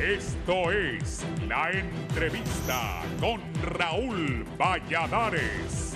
Esto es La Entrevista con Raúl Valladares.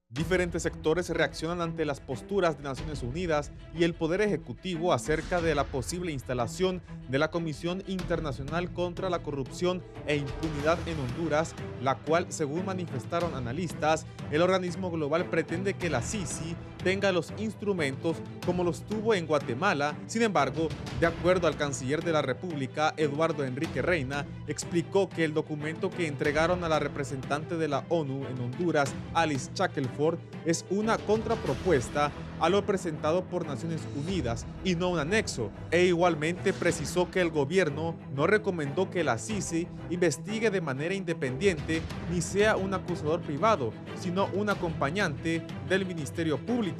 Diferentes sectores reaccionan ante las posturas de Naciones Unidas y el Poder Ejecutivo acerca de la posible instalación de la Comisión Internacional contra la Corrupción e Impunidad en Honduras, la cual, según manifestaron analistas, el organismo global pretende que la CICI tenga los instrumentos como los tuvo en Guatemala. Sin embargo, de acuerdo al canciller de la República, Eduardo Enrique Reina, explicó que el documento que entregaron a la representante de la ONU en Honduras, Alice Shackelford, es una contrapropuesta a lo presentado por Naciones Unidas y no un anexo, e igualmente precisó que el gobierno no recomendó que la CICI investigue de manera independiente ni sea un acusador privado, sino un acompañante del Ministerio Público.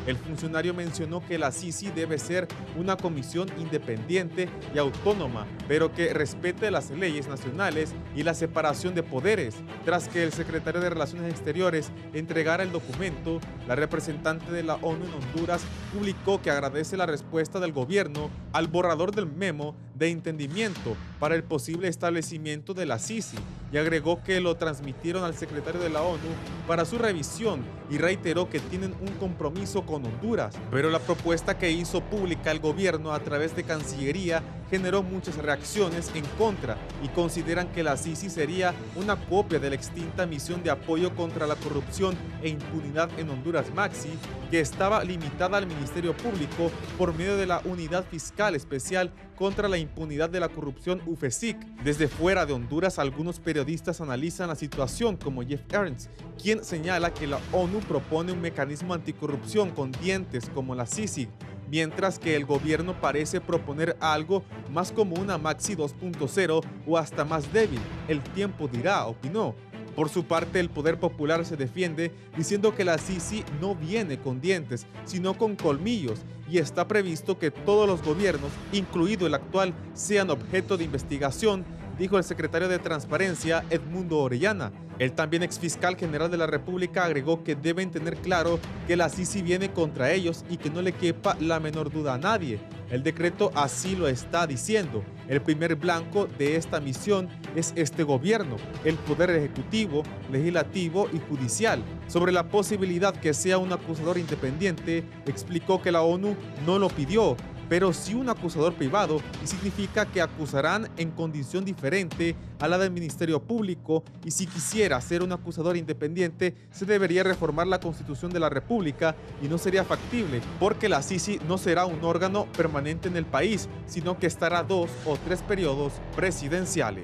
El funcionario mencionó que la CICI debe ser una comisión independiente y autónoma, pero que respete las leyes nacionales y la separación de poderes. Tras que el secretario de Relaciones Exteriores entregara el documento, la representante de la ONU en Honduras publicó que agradece la respuesta del gobierno al borrador del memo de entendimiento para el posible establecimiento de la CICI y agregó que lo transmitieron al secretario de la ONU para su revisión y reiteró que tienen un compromiso con Honduras. Pero la propuesta que hizo pública el gobierno a través de Cancillería generó muchas reacciones en contra y consideran que la CICI sería una copia de la extinta misión de apoyo contra la corrupción e impunidad en Honduras Maxi, que estaba limitada al Ministerio Público por medio de la Unidad Fiscal Especial contra la Impunidad de la Corrupción UFESIC. Desde fuera de Honduras, algunos periodistas analizan la situación, como Jeff Ernst, quien señala que la ONU propone un mecanismo anticorrupción con dientes como la CICI, mientras que el gobierno parece proponer algo más como una Maxi 2.0 o hasta más débil. El tiempo dirá, opinó. Por su parte, el Poder Popular se defiende diciendo que la CICI no viene con dientes, sino con colmillos, y está previsto que todos los gobiernos, incluido el actual, sean objeto de investigación, dijo el secretario de Transparencia, Edmundo Orellana. El también exfiscal general de la República agregó que deben tener claro que la CICI viene contra ellos y que no le quepa la menor duda a nadie. El decreto así lo está diciendo. El primer blanco de esta misión es este gobierno, el Poder Ejecutivo, Legislativo y Judicial. Sobre la posibilidad que sea un acusador independiente, explicó que la ONU no lo pidió, pero sí un acusador privado, y significa que acusarán en condición diferente a la del Ministerio Público, y si quisiera ser un acusador independiente se debería reformar la Constitución de la República y no sería factible, porque la CICI no será un órgano permanente en el país, sino que estará 2 o 3 periodos presidenciales.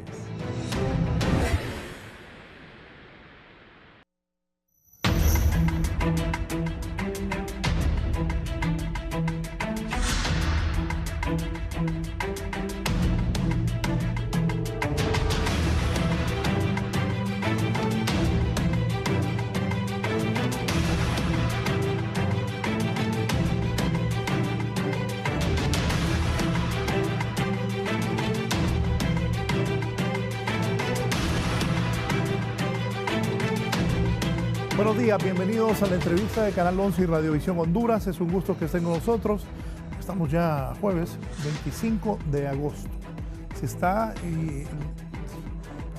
Buenos días, bienvenidos a la entrevista de Canal 11 y Radiovisión Honduras. Es un gusto que estén con nosotros. Estamos ya jueves 25 de agosto.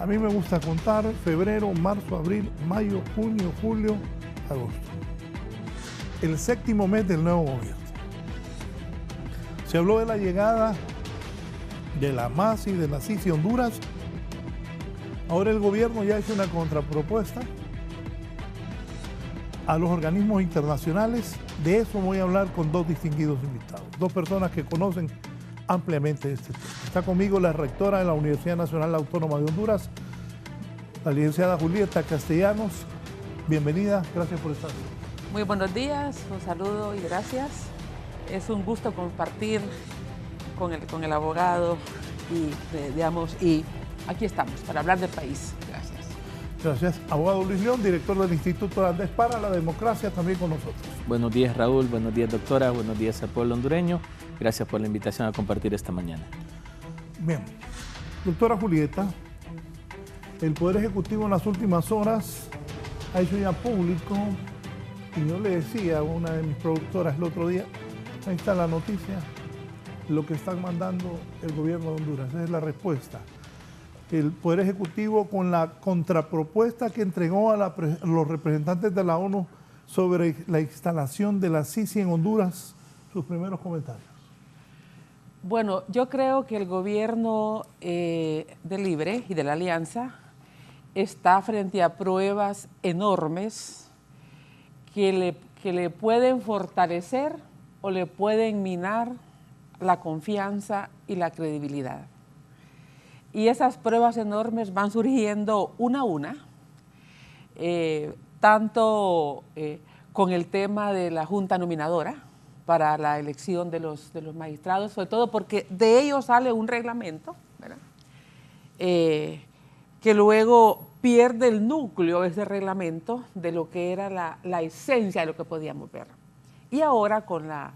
A mí me gusta contar febrero, marzo, abril, mayo, junio, julio, agosto. El 7º mes del nuevo gobierno. Se habló de la llegada de la MAS y de la CICI Honduras. Ahora el gobierno ya ha hecho una contrapropuesta a los organismos internacionales. De eso voy a hablar con 2 distinguidos invitados, 2 personas que conocen ampliamente este tema. Está conmigo la rectora de la Universidad Nacional Autónoma de Honduras, la licenciada Julieta Castellanos. Bienvenida, gracias por estar aquí. Muy buenos días, un saludo y gracias. Es un gusto compartir con el abogado y aquí estamos para hablar del país. Gracias. Gracias. Abogado Luis León, director del Instituto Andés para la Democracia, también con nosotros. Buenos días, Raúl. Buenos días, doctora. Buenos días al pueblo hondureño. Gracias por la invitación a compartir esta mañana. Bien. Doctora Julieta, el Poder Ejecutivo en las últimas horas ha hecho ya público, y yo le decía a una de mis productoras el otro día, ahí está la noticia, lo que están mandando el gobierno de Honduras. Esa es la respuesta. El Poder Ejecutivo, con la contrapropuesta que entregó a los representantes de la ONU sobre la instalación de la Sisi en Honduras, sus primeros comentarios. Bueno, yo creo que el gobierno de Libre y de la Alianza está frente a pruebas enormes que le pueden fortalecer o le pueden minar la confianza y la credibilidad. Y esas pruebas enormes van surgiendo una a una, tanto con el tema de la Junta Nominadora para la elección de los magistrados, sobre todo porque de ellos sale un reglamento, ¿verdad? Que luego pierde el núcleo de ese reglamento de lo que era la esencia de lo que podíamos ver. Y ahora con la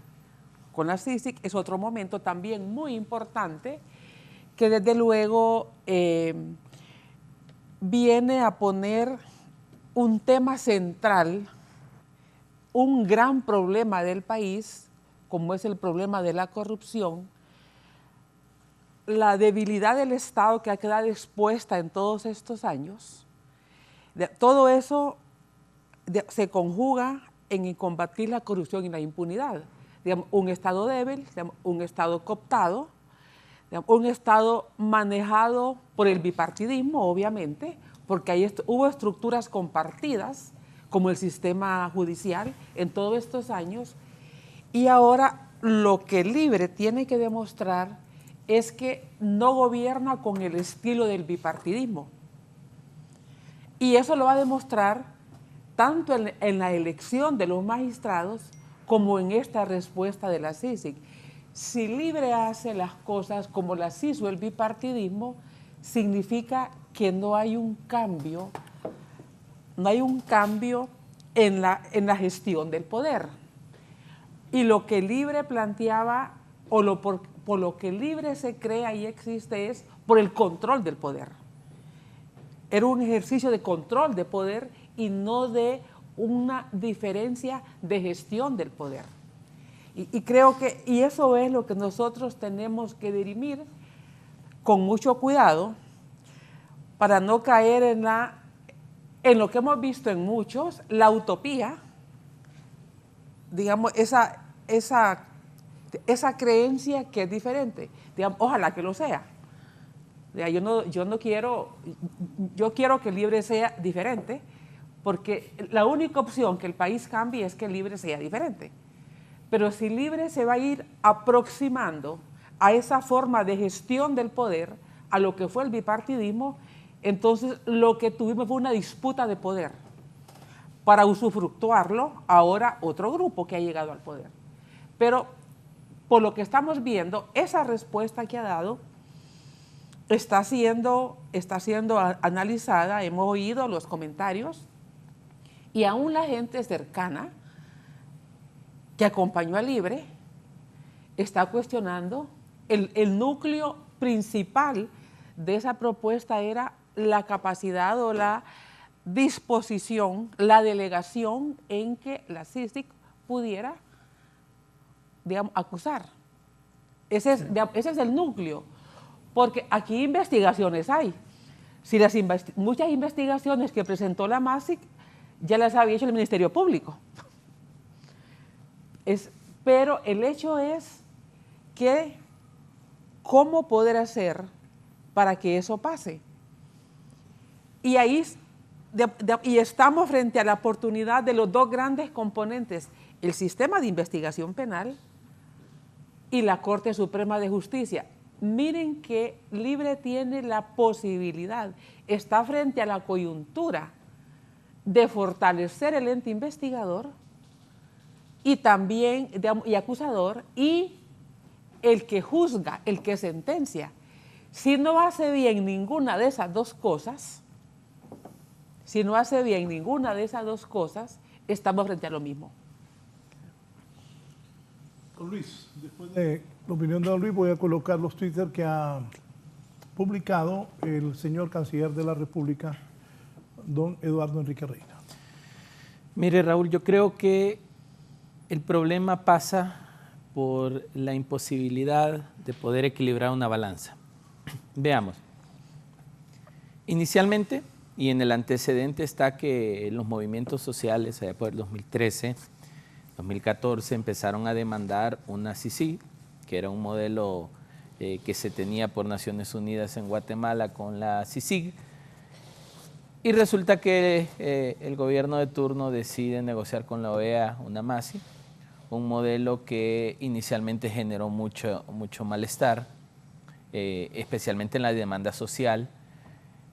CICIG es otro momento también muy importante que desde luego viene a poner un tema central, un gran problema del país, como es el problema de la corrupción, la debilidad del Estado que ha quedado expuesta en todos estos años. Todo eso se conjuga en combatir la corrupción y la impunidad. Digamos, un Estado débil, digamos, un Estado cooptado, digamos, un Estado manejado por el bipartidismo, obviamente, porque ahí hubo estructuras compartidas, como el sistema judicial, en todos estos años. Y ahora lo que Libre tiene que demostrar es que no gobierna con el estilo del bipartidismo. Y eso lo va a demostrar tanto en la elección de los magistrados como en esta respuesta de la CICIG. Si Libre hace las cosas como las hizo el bipartidismo, significa que no hay un cambio, en la gestión del poder. Y lo que Libre planteaba, o por lo que Libre se crea y existe, es por el control del poder. Era un ejercicio de control de poder y no de una diferencia de gestión del poder. Y creo que eso es lo que nosotros tenemos que dirimir con mucho cuidado para no caer en lo que hemos visto en muchos, la utopía, digamos, esa creencia que es diferente. Digamos, ojalá que lo sea. Yo quiero que Libre sea diferente, porque la única opción que el país cambie es que Libre sea diferente. Pero si Libre se va a ir aproximando a esa forma de gestión del poder, a lo que fue el bipartidismo, entonces lo que tuvimos fue una disputa de poder para usufructuarlo ahora otro grupo que ha llegado al poder. Pero por lo que estamos viendo, esa respuesta que ha dado está siendo analizada, hemos oído los comentarios, y aún la gente cercana que acompañó a Libre está cuestionando el núcleo principal de esa propuesta era la capacidad o la disposición, la delegación en que la CICIG pudiera, digamos, acusar. Ese es el núcleo, porque aquí investigaciones hay. Si muchas investigaciones que presentó la MASIC ya las había hecho el Ministerio Público. Pero el hecho es que cómo poder hacer para que eso pase. Y ahí y estamos frente a la oportunidad de los dos grandes componentes, el sistema de investigación penal y la Corte Suprema de Justicia. Miren que Libre tiene la posibilidad, está frente a la coyuntura de fortalecer el ente investigador y también y acusador y el que juzga, el que sentencia. Si no hace bien ninguna de esas dos cosas, estamos frente a lo mismo. Don Luis, después de la opinión de don Luis, voy a colocar los Twitter que ha publicado el señor Canciller de la República, don Eduardo Enrique Reina. Mire, Raúl, yo creo que el problema pasa por la imposibilidad de poder equilibrar una balanza. Veamos. Inicialmente, y en el antecedente está que los movimientos sociales, allá por el 2013, 2014, empezaron a demandar una CICIG, que era un modelo que se tenía por Naciones Unidas en Guatemala con la CICIG, y resulta que el gobierno de turno decide negociar con la OEA una MASI, un modelo que inicialmente generó mucho malestar, especialmente en la demanda social,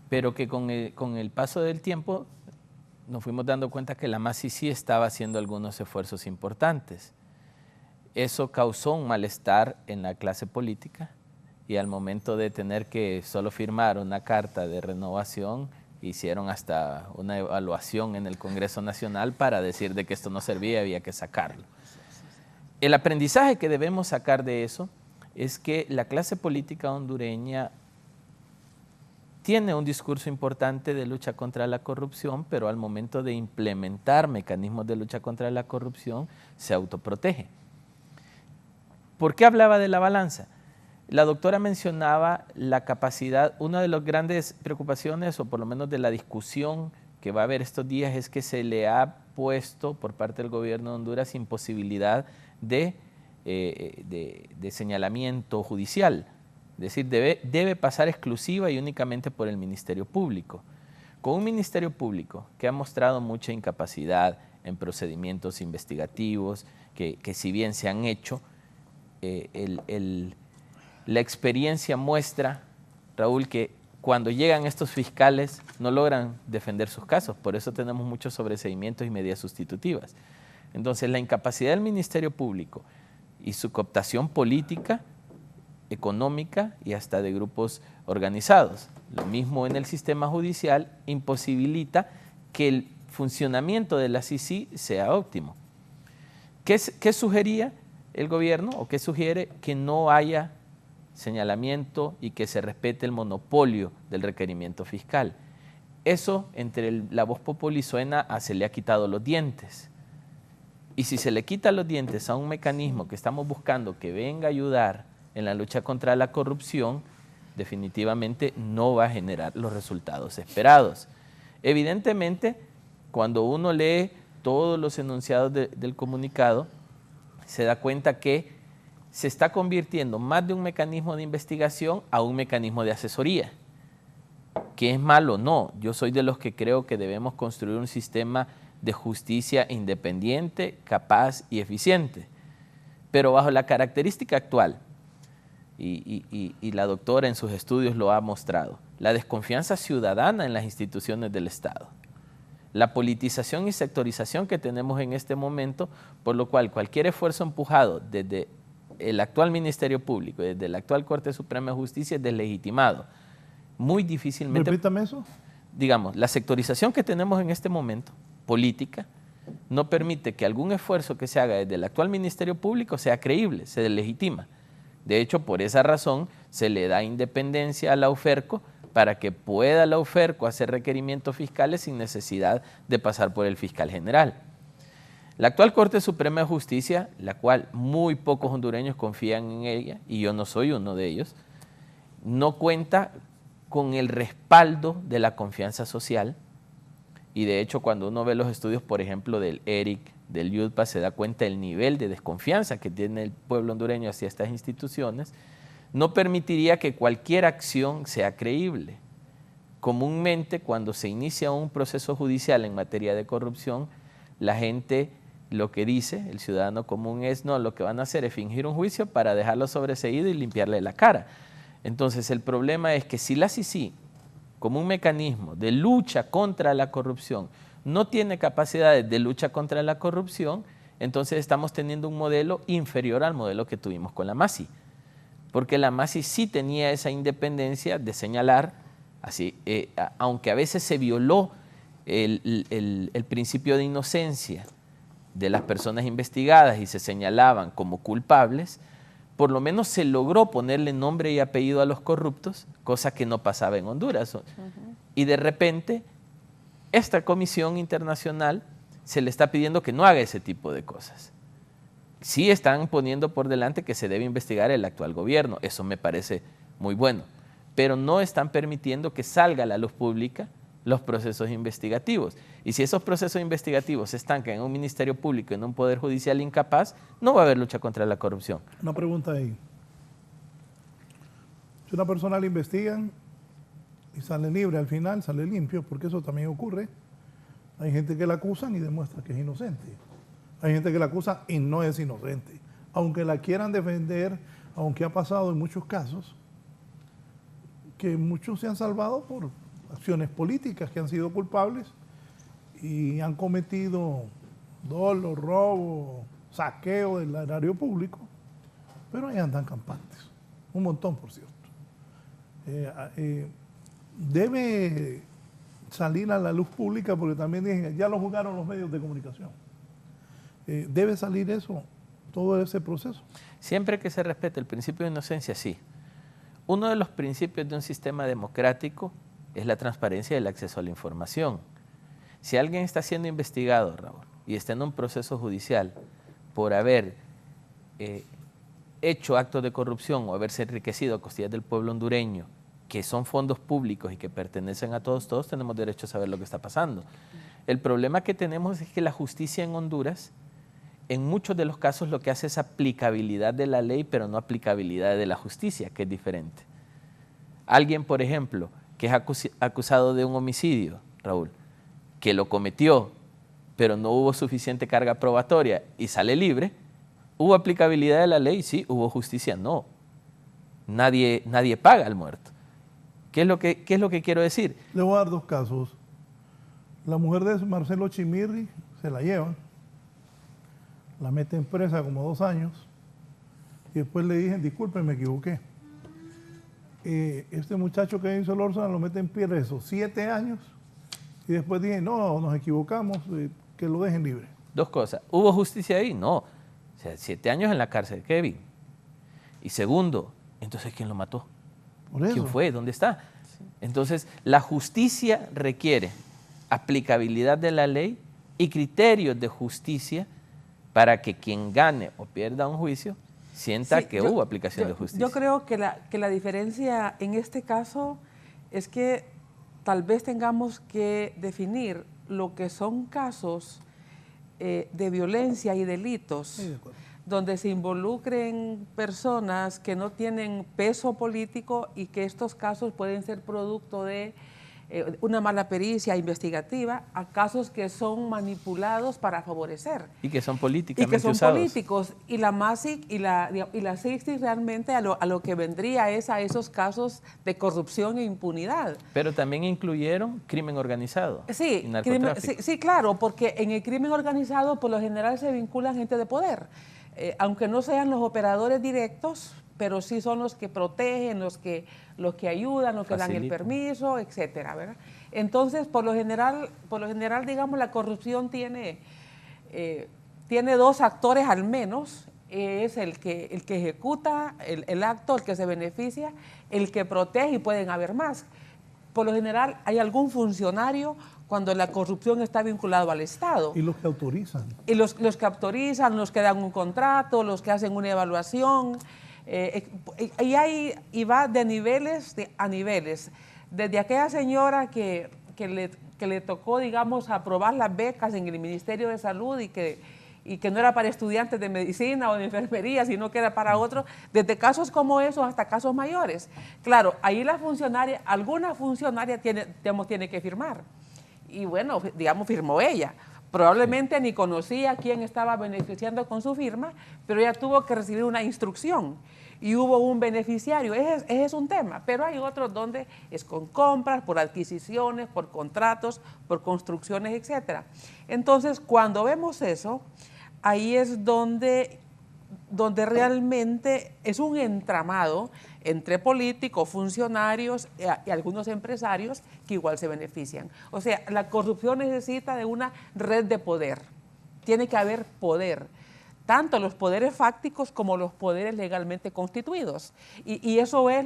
pero que con el paso del tiempo nos fuimos dando cuenta que la MASI sí estaba haciendo algunos esfuerzos importantes. Eso causó un malestar en la clase política y al momento de tener que solo firmar una carta de renovación, hicieron hasta una evaluación en el Congreso Nacional para decir de que esto no servía, había que sacarlo. El aprendizaje que debemos sacar de eso es que la clase política hondureña tiene un discurso importante de lucha contra la corrupción, pero al momento de implementar mecanismos de lucha contra la corrupción se autoprotege. ¿Por qué hablaba de la balanza? La doctora mencionaba la capacidad, una de las grandes preocupaciones, o por lo menos de la discusión que va a haber estos días, es que se le ha puesto por parte del gobierno de Honduras imposibilidad de señalamiento judicial. Es decir, debe pasar exclusiva y únicamente por el Ministerio Público. Con un Ministerio Público que ha mostrado mucha incapacidad en procedimientos investigativos, que si bien se han hecho, la experiencia muestra, Raúl, que cuando llegan estos fiscales no logran defender sus casos, por eso tenemos muchos sobreseimientos y medidas sustitutivas. Entonces, la incapacidad del Ministerio Público y su cooptación política, económica y hasta de grupos organizados, lo mismo en el sistema judicial, imposibilita que el funcionamiento de la CICIG sea óptimo. ¿Qué sugería el gobierno o qué sugiere? Que no haya señalamiento y que se respete el monopolio del requerimiento fiscal. Eso, entre la voz populi suena a se le ha quitado los dientes. Y si se le quita los dientes a un mecanismo que estamos buscando que venga a ayudar en la lucha contra la corrupción, definitivamente no va a generar los resultados esperados. Evidentemente, cuando uno lee todos los enunciados del comunicado, se da cuenta que se está convirtiendo más de un mecanismo de investigación a un mecanismo de asesoría. ¿Qué es malo? No. Yo soy de los que creo que debemos construir un sistema de justicia independiente, capaz y eficiente. Pero bajo la característica actual, y la doctora en sus estudios lo ha mostrado, la desconfianza ciudadana en las instituciones del Estado, la politización y sectorización que tenemos en este momento, por lo cual cualquier esfuerzo empujado desde el actual Ministerio Público, desde la actual Corte Suprema de Justicia, es deslegitimado. Muy difícilmente... Repítame eso. Digamos, la sectorización que tenemos en este momento, política, no permite que algún esfuerzo que se haga desde el actual Ministerio Público sea creíble, se deslegitima. De hecho, por esa razón, se le da independencia a la UFERCO para que pueda la UFERCO hacer requerimientos fiscales sin necesidad de pasar por el fiscal general. La actual Corte Suprema de Justicia, la cual muy pocos hondureños confían en ella, y yo no soy uno de ellos, no cuenta con el respaldo de la confianza social, y de hecho cuando uno ve los estudios, por ejemplo, del ERIC, del YUDPA, se da cuenta del nivel de desconfianza que tiene el pueblo hondureño hacia estas instituciones, no permitiría que cualquier acción sea creíble. Comúnmente, cuando se inicia un proceso judicial en materia de corrupción, la gente lo que dice, el ciudadano común, es no, lo que van a hacer es fingir un juicio para dejarlo sobreseído y limpiarle la cara. Entonces, el problema es que si la CICIG, como un mecanismo de lucha contra la corrupción, no tiene capacidades de lucha contra la corrupción, entonces estamos teniendo un modelo inferior al modelo que tuvimos con la MASI. Porque la MASI sí tenía esa independencia de señalar, así, aunque a veces se violó el principio de inocencia de las personas investigadas y se señalaban como culpables, por lo menos se logró ponerle nombre y apellido a los corruptos, cosa que no pasaba en Honduras. Y de repente, esta comisión internacional se le está pidiendo que no haga ese tipo de cosas. sí están poniendo por delante que se debe investigar el actual gobierno, eso me parece muy bueno, pero no están permitiendo que salga a la luz pública los procesos investigativos. Y si esos procesos investigativos se estancan en un ministerio público, en un poder judicial incapaz, no va a haber lucha contra la corrupción. Una pregunta ahí. Si una persona la investigan y sale libre al final, sale limpio, porque eso también ocurre, hay gente que la acusan y demuestra que es inocente. Hay gente que la acusa y no es inocente. Aunque la quieran defender, aunque ha pasado en muchos casos, que muchos se han salvado por acciones políticas, que han sido culpables y han cometido dolo, robo, saqueo del erario público, pero ahí andan campantes. Un montón, por cierto. Debe salir a la luz pública, porque también dije, ya lo juzgaron los medios de comunicación. Debe salir eso, todo ese proceso. Siempre que se respete el principio de inocencia, sí. Uno de los principios de un sistema democrático es la transparencia y el acceso a la información. Si alguien está siendo investigado, Raúl, y está en un proceso judicial por haber hecho actos de corrupción o haberse enriquecido a costillas del pueblo hondureño, que son fondos públicos y que pertenecen a todos, todos tenemos derecho a saber lo que está pasando. El problema que tenemos es que la justicia en Honduras, en muchos de los casos, lo que hace es aplicabilidad de la ley, pero no aplicabilidad de la justicia, que es diferente. Alguien, por ejemplo, que es acusado de un homicidio, Raúl, que lo cometió, pero no hubo suficiente carga probatoria y sale libre, ¿hubo aplicabilidad de la ley? Sí. ¿Hubo justicia? No. Nadie paga al muerto. ¿Qué es lo que quiero decir? Le voy a dar dos casos. La mujer de Marcelo Chimirri se la llevan, la meten presa como 2 años y después le dicen, disculpe, me equivoqué. Este muchacho que hizo Solórzano lo meten preso 7 años y después dicen, no, nos equivocamos, que lo dejen libre. Dos cosas. ¿Hubo justicia ahí? No. O sea, 7 años en la cárcel, Kevin. Y segundo, entonces, ¿quién lo mató? Por eso. ¿Quién fue? ¿Dónde está? Entonces, la justicia requiere aplicabilidad de la ley y criterios de justicia para que quien gane o pierda un juicio sienta que hubo aplicación de justicia. Yo creo que la diferencia en este caso es que tal vez tengamos que definir lo que son casos de violencia y delitos, Sí, de acuerdo, donde se involucren personas que no tienen peso político y que estos casos pueden ser producto de una mala pericia investigativa, a casos que son manipulados para favorecer. Y que son políticamente Y que son usados. políticos. Y la MASIC y la 60 realmente a lo que vendría es a esos casos de corrupción e impunidad. Pero también incluyeron crimen organizado Sí, y narcotráfico. sí, claro, porque en el crimen organizado por lo general se vinculan gente de poder. Aunque no sean los operadores directos, pero sí son los que protegen, los que ayudan, los que dan el permiso, etcétera, ¿verdad? Entonces, por lo general, digamos, la corrupción tiene 2 actores al menos. Es el que ejecuta el acto, el que se beneficia, el que protege, y pueden haber más. Por lo general hay algún funcionario cuando la corrupción está vinculada al Estado. Y los que autorizan. Y los que autorizan, los que dan un contrato, los que hacen una evaluación. Y va de niveles a niveles. Desde aquella señora que le tocó, digamos, aprobar las becas en el Ministerio de Salud y que no era para estudiantes de medicina o de enfermería, sino que era para otros, desde casos como esos hasta casos mayores. Claro, ahí alguna funcionaria tiene que firmar. Y bueno, digamos, firmó ella. Probablemente ni conocía a quién estaba beneficiando con su firma, pero ella tuvo que recibir una instrucción y hubo un beneficiario. Ese es un tema, pero hay otros donde es con compras, por adquisiciones, por contratos, por construcciones, etc. Entonces, cuando vemos eso, ahí es donde realmente es un entramado entre políticos, funcionarios y algunos empresarios que igual se benefician. O sea, la corrupción necesita de una red de poder. Tiene que haber poder, tanto los poderes fácticos como los poderes legalmente constituidos. Y eso es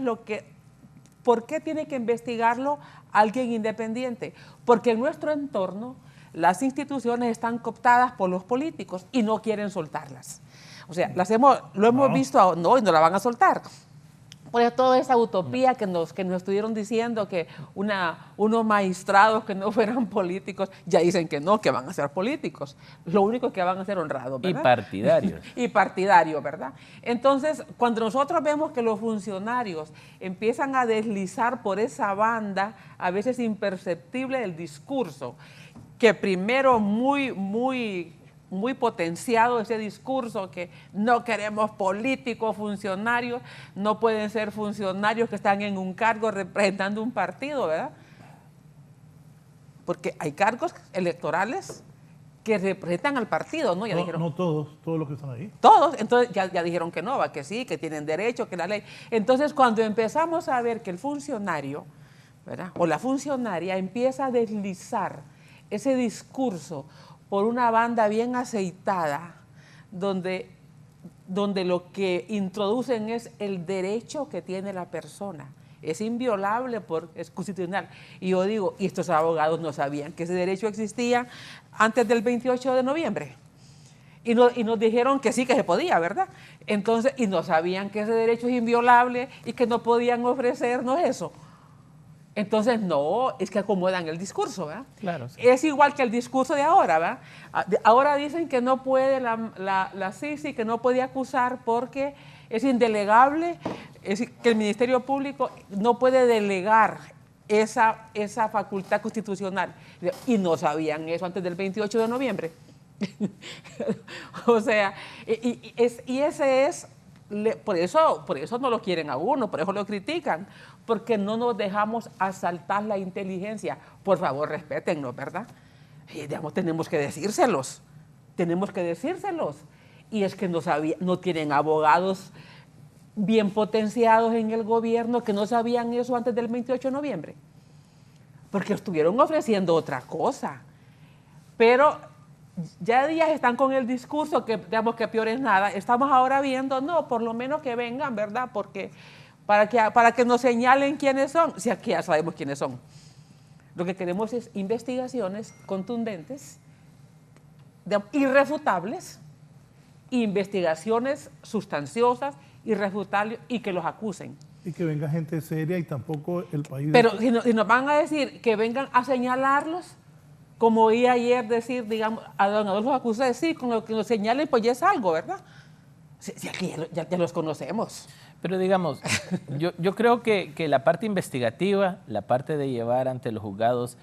¿por qué tiene que investigarlo alguien independiente? Porque en nuestro entorno las instituciones están cooptadas por los políticos y no quieren soltarlas. O sea, lo hemos visto, no, y no la van a soltar. Por eso toda esa utopía que nos estuvieron diciendo que unos magistrados que no fueran políticos, ya dicen que no, que van a ser políticos. Lo único que van a ser honrados, ¿verdad? Y partidarios. Y partidarios, ¿verdad? Entonces, cuando nosotros vemos que los funcionarios empiezan a deslizar por esa banda, a veces imperceptible del discurso, que primero muy potenciado ese discurso que no queremos políticos, funcionarios, no pueden ser funcionarios que están en un cargo representando un partido, ¿verdad? Porque hay cargos electorales que representan al partido, ¿no? Ya dijeron, no todos los que están ahí. todos, entonces ya dijeron que no, va, que sí, que tienen derecho, que la ley. Entonces, cuando empezamos a ver que el funcionario, ¿verdad?, o la funcionaria empieza a deslizar ese discurso por una banda bien aceitada, donde lo que introducen es el derecho que tiene la persona. Es inviolable, es constitucional. Y yo digo, y estos abogados no sabían que ese derecho existía antes del 28 de noviembre. Y nos dijeron que sí, que se podía, ¿verdad? Entonces, y no sabían que ese derecho es inviolable y que no podían ofrecernos eso. Entonces, no, es que acomodan el discurso, ¿verdad? Claro, sí. Es igual que el discurso de ahora, ¿verdad? Ahora dicen que no puede la CICI, que no puede acusar porque es indelegable, es que el Ministerio Público no puede delegar esa facultad constitucional. Y no sabían eso antes del 28 de noviembre. O sea, ese es... Por eso no lo quieren a uno, por eso lo critican, porque no nos dejamos asaltar la inteligencia. Por favor, respétennos, ¿verdad? Y, digamos, tenemos que decírselos. Y es que no tienen abogados bien potenciados en el gobierno que no sabían eso antes del 28 de noviembre. Porque estuvieron ofreciendo otra cosa. Pero ya días están con el discurso que, digamos, que peor es nada. Estamos ahora viendo, no, por lo menos que vengan, ¿verdad? Porque para que nos señalen quiénes son. Si aquí ya sabemos quiénes son. Lo que queremos es investigaciones contundentes, irrefutables, investigaciones sustanciosas, irrefutables y que los acusen. Y que venga gente seria y tampoco el país... Pero si nos van a decir que vengan a señalarlos, como oí ayer decir, digamos, a don Adolfo acusó de decir, con lo que nos señalen, pues ya es algo, ¿verdad? Si aquí ya los conocemos. Pero digamos, yo creo que la parte investigativa, la parte de llevar ante los juzgados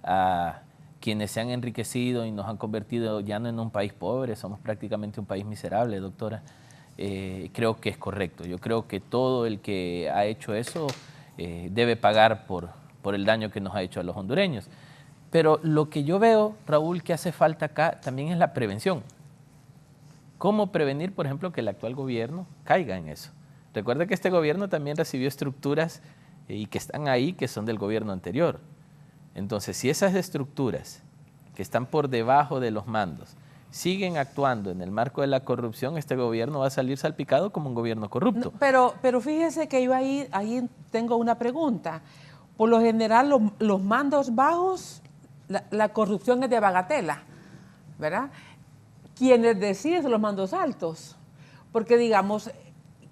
a quienes se han enriquecido y nos han convertido ya no en un país pobre, somos prácticamente un país miserable, doctora, creo que es correcto. Yo creo que todo el que ha hecho eso debe pagar por el daño que nos ha hecho a los hondureños. Pero lo que yo veo, Raúl, que hace falta acá también es la prevención. ¿Cómo prevenir, por ejemplo, que el actual gobierno caiga en eso? Recuerda que este gobierno también recibió estructuras y que están ahí, que son del gobierno anterior. Entonces, si esas estructuras que están por debajo de los mandos siguen actuando en el marco de la corrupción, este gobierno va a salir salpicado como un gobierno corrupto. No, pero fíjese que yo ahí tengo una pregunta. Por lo general, los mandos bajos, la corrupción es de bagatela, ¿verdad? Quienes deciden son los mandos altos. Porque, digamos,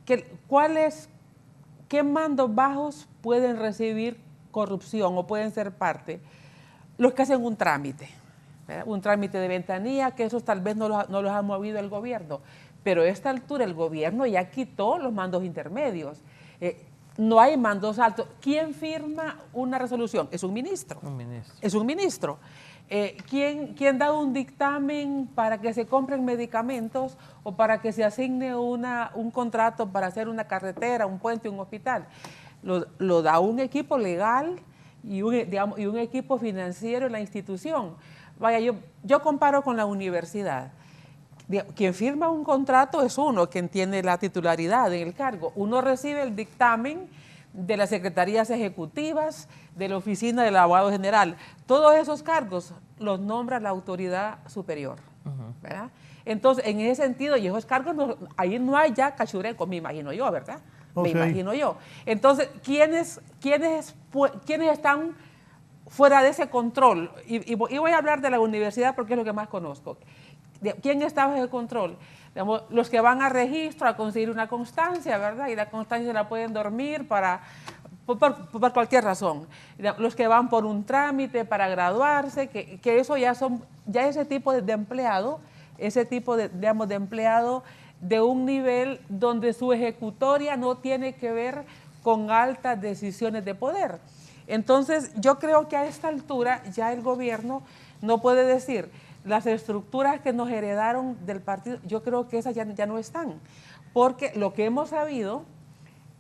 ¿qué mandos bajos pueden recibir corrupción o pueden ser parte? Los que hacen un trámite, ¿verdad? Un trámite de ventanilla, que esos tal vez no los ha movido el gobierno. Pero a esta altura el gobierno ya quitó los mandos intermedios. No hay mandos altos. ¿Quién firma una resolución? Es un ministro. Es un ministro. ¿Quién da un dictamen para que se compren medicamentos o para que se asigne un contrato para hacer una carretera, un puente, un hospital? Lo da un equipo legal y un equipo financiero en la institución. Vaya, yo comparo con la universidad. Quien firma un contrato es uno, quien tiene la titularidad en el cargo. Uno recibe el dictamen de las secretarías ejecutivas, de la oficina del abogado general. Todos esos cargos los nombra la autoridad superior, ¿verdad? Entonces, en ese sentido, y esos cargos, ahí no hay ya cachureco, me imagino yo, ¿verdad? Me imagino yo. Entonces, ¿quiénes están fuera de ese control? Y voy a hablar de la universidad porque es lo que más conozco. ¿quién está bajo el control? Digamos, los que van a registro a conseguir una constancia, ¿verdad? Y la constancia la pueden dormir por cualquier razón. Los que van por un trámite para graduarse, que eso ya ese tipo de empleado, digamos, de empleado de un nivel donde su ejecutoria no tiene que ver con altas decisiones de poder. Entonces, yo creo que a esta altura ya el gobierno no puede decir, las estructuras que nos heredaron del partido, yo creo que esas ya no están, porque lo que hemos sabido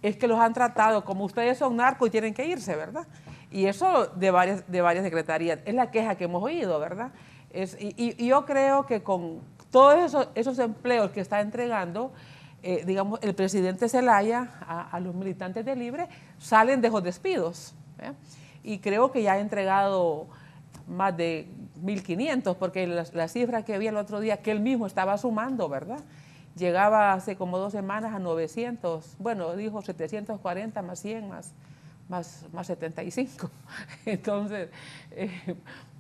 es que los han tratado como ustedes son narcos y tienen que irse, ¿verdad? Y eso de varias secretarías, es la queja que hemos oído, ¿verdad? Y yo creo que con todos esos empleos que está entregando, digamos, el presidente Zelaya a los militantes de Libre, salen de esos despidos. Y creo que ya ha entregado más de 1.500, porque la cifra que vi el otro día, que él mismo estaba sumando, ¿verdad? Llegaba hace como 2 semanas a 900, bueno, dijo 740 más 100 más 75. Entonces,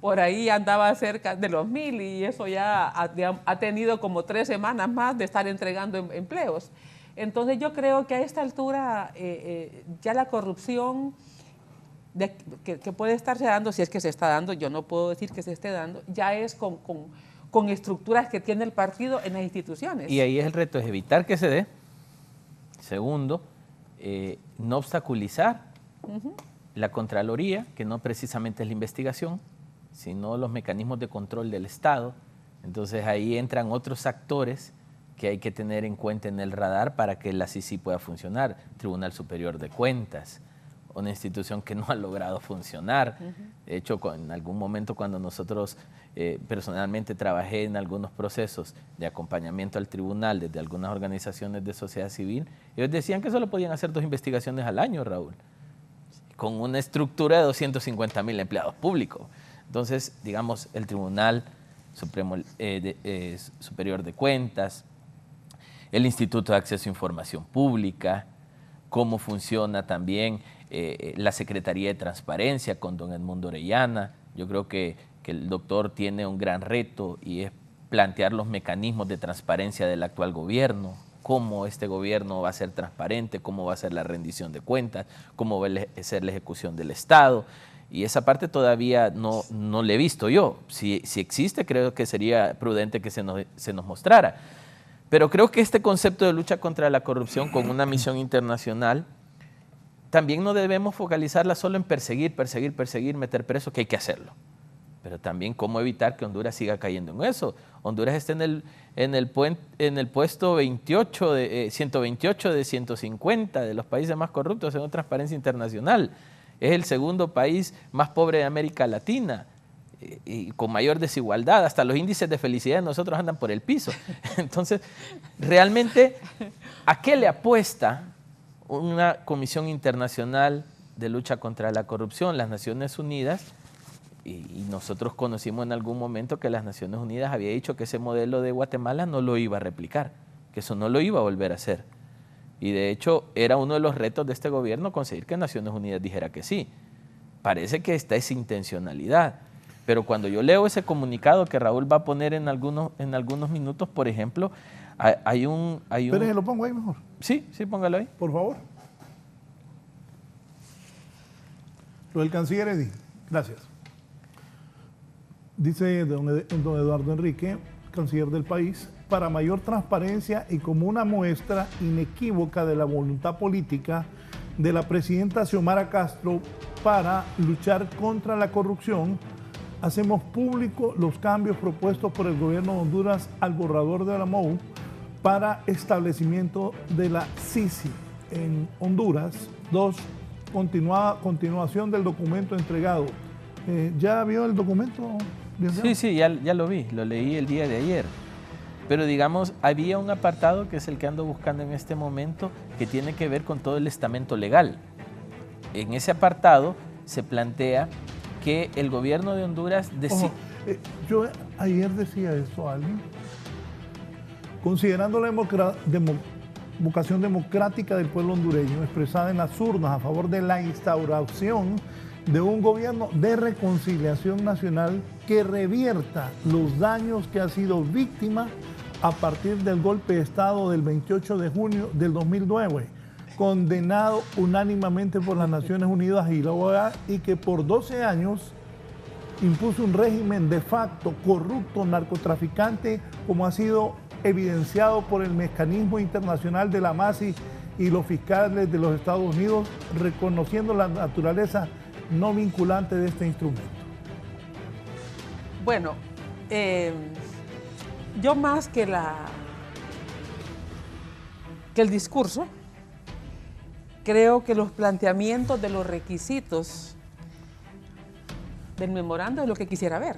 por ahí andaba cerca de los 1.000 y eso ya ha tenido como 3 semanas más de estar entregando empleos. Entonces, yo creo que a esta altura ya la corrupción que puede estarse dando, si es que se está dando, yo no puedo decir que se esté dando, ya es con estructuras que tiene el partido en las instituciones. Y ahí es el reto, es evitar que se dé. Segundo, no obstaculizar la Contraloría, que no precisamente es la investigación, sino los mecanismos de control del Estado. Entonces ahí entran otros actores que hay que tener en cuenta en el radar para que la CICI pueda funcionar. Tribunal Superior de Cuentas, una institución que no ha logrado funcionar. De hecho, en algún momento cuando nosotros personalmente trabajé en algunos procesos de acompañamiento al tribunal desde algunas organizaciones de sociedad civil, ellos decían que solo podían hacer 2 investigaciones al año, Raúl, con una estructura de 250.000 empleados públicos. Entonces, digamos, el Tribunal Supremo Superior de Cuentas, el Instituto de Acceso a Información Pública, cómo funciona también la Secretaría de Transparencia con don Edmundo Orellana. Yo creo que el doctor tiene un gran reto y es plantear los mecanismos de transparencia del actual gobierno, cómo este gobierno va a ser transparente, cómo va a ser la rendición de cuentas, cómo va a ser la ejecución del Estado. Y esa parte todavía no la he visto yo. Si existe, creo que sería prudente que se nos mostrara. Pero creo que este concepto de lucha contra la corrupción con una misión internacional, también no debemos focalizarla solo en perseguir, meter presos, que hay que hacerlo. Pero también cómo evitar que Honduras siga cayendo en eso. Honduras está en el puesto 128 de 150 de los países más corruptos según Transparencia Internacional. Es el segundo país más pobre de América Latina y con mayor desigualdad. Hasta los índices de felicidad de nosotros andan por el piso. Entonces, realmente, ¿a qué le apuesta una Comisión Internacional de Lucha contra la Corrupción? Las Naciones Unidas, y nosotros conocimos en algún momento que las Naciones Unidas había dicho que ese modelo de Guatemala no lo iba a replicar, que eso no lo iba a volver a hacer. Y de hecho era uno de los retos de este gobierno conseguir que Naciones Unidas dijera que sí. Parece que está esa intencionalidad. Pero cuando yo leo ese comunicado que Raúl va a poner en algunos minutos, por ejemplo, hay un... Pero lo pongo ahí mejor. Sí, póngalo ahí. Por favor. Lo del canciller Eddy. Gracias. Dice don Eduardo Enrique, canciller del país, para mayor transparencia y como una muestra inequívoca de la voluntad política de la presidenta Xiomara Castro para luchar contra la corrupción, hacemos público los cambios propuestos por el gobierno de Honduras al borrador de la MOU para establecimiento de la CICI en Honduras. 2. Continuación del documento entregado. ¿Ya vio el documento? Sí, ya lo vi, lo leí el día de ayer. Pero digamos, había un apartado que es el que ando buscando en este momento, que tiene que ver con todo el estamento legal. En ese apartado se plantea que el gobierno de Honduras yo ayer decía eso a alguien. Considerando la vocación democrática del pueblo hondureño expresada en las urnas a favor de la instauración de un gobierno de reconciliación nacional que revierta los daños que ha sido víctima a partir del golpe de Estado del 28 de junio del 2009, condenado unánimemente por las Naciones Unidas y la OEA, y que por 12 años impuso un régimen de facto corrupto, narcotraficante, como ha sido evidenciado por el mecanismo internacional de la MASI y los fiscales de los Estados Unidos, reconociendo la naturaleza no vinculante de este instrumento. Bueno, yo más que el discurso, creo que los planteamientos de los requisitos del memorando es lo que quisiera ver,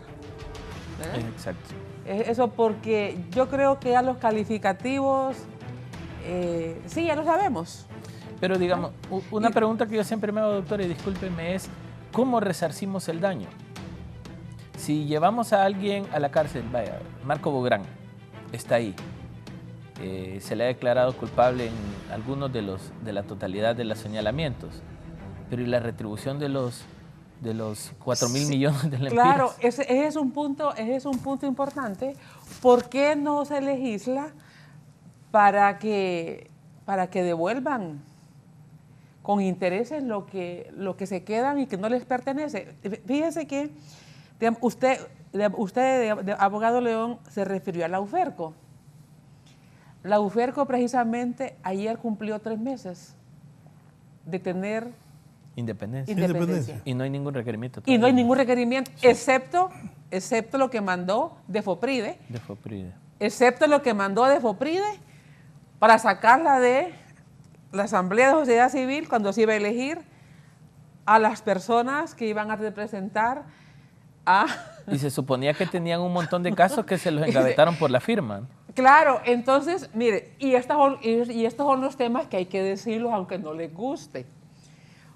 ¿verdad? Exacto. Eso porque yo creo que ya los calificativos, sí, ya lo sabemos. Pero digamos, una pregunta que yo siempre me hago, doctora, y discúlpeme, es ¿cómo resarcimos el daño? Si llevamos a alguien a la cárcel, vaya, Marco Bográn está ahí, se le ha declarado culpable en algunos de la totalidad de los señalamientos, pero ¿y la retribución de los 4.000 millones de lempiras? Claro, ese es un punto importante. ¿Por qué no se legisla para que devuelvan con intereses lo que se quedan y que no les pertenece? Fíjese que usted, abogado León, se refirió a la UFERCO. La UFERCO Independencia. precisamente ayer cumplió 3 meses de tener independencia. Y no hay ningún requerimiento. Y no hay ningún requerimiento, sí, excepto lo que mandó de FOPRIDE. Excepto lo que mandó de FOPRIDE para sacarla de la Asamblea de Sociedad Civil cuando se iba a elegir a las personas que iban a representar a... Y se suponía que tenían un montón de casos que se los engavetaron por la firma. Claro, entonces, mire, y estos son los temas que hay que decirlos aunque no les guste.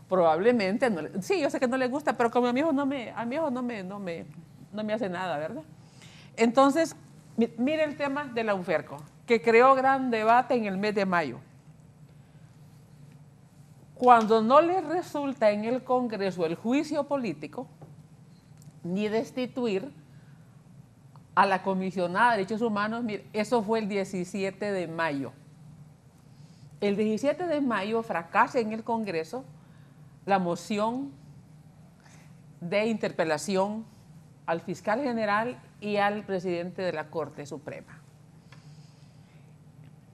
Probablemente, sí, yo sé que no les gusta, pero como a mi hijo no me hace nada, ¿verdad? Entonces, mire el tema de la UFERCO, que creó gran debate en el mes de mayo. Cuando no les resulta en el Congreso el juicio político, ni destituir a la comisionada de Derechos Humanos, mire, eso fue el 17 de mayo. El 17 de mayo fracasa en el Congreso la moción de interpelación al fiscal general y al presidente de la Corte Suprema.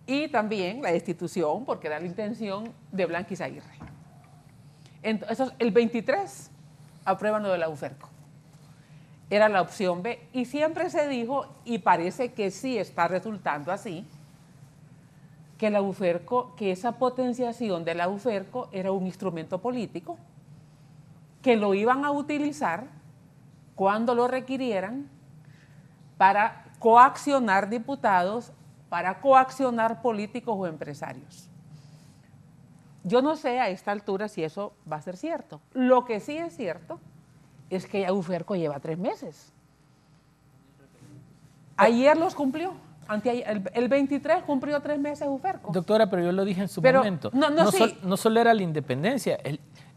Y también la destitución, porque era la intención de Blanquis Aguirre. Entonces, el 23 aprueban lo de la UFERCO. Era la opción B. Y siempre se dijo, y parece que sí está resultando así, que la UFERCO, que esa potenciación de la UFERCO era un instrumento político, que lo iban a utilizar cuando lo requirieran para coaccionar diputados, para coaccionar políticos o empresarios. Yo no sé a esta altura si eso va a ser cierto. Lo que sí es cierto es que ya UFERCO lleva 3 meses. Ayer los cumplió. El 23 cumplió 3 meses UFERCO. Doctora, pero yo lo dije en su momento. No solo era la independencia.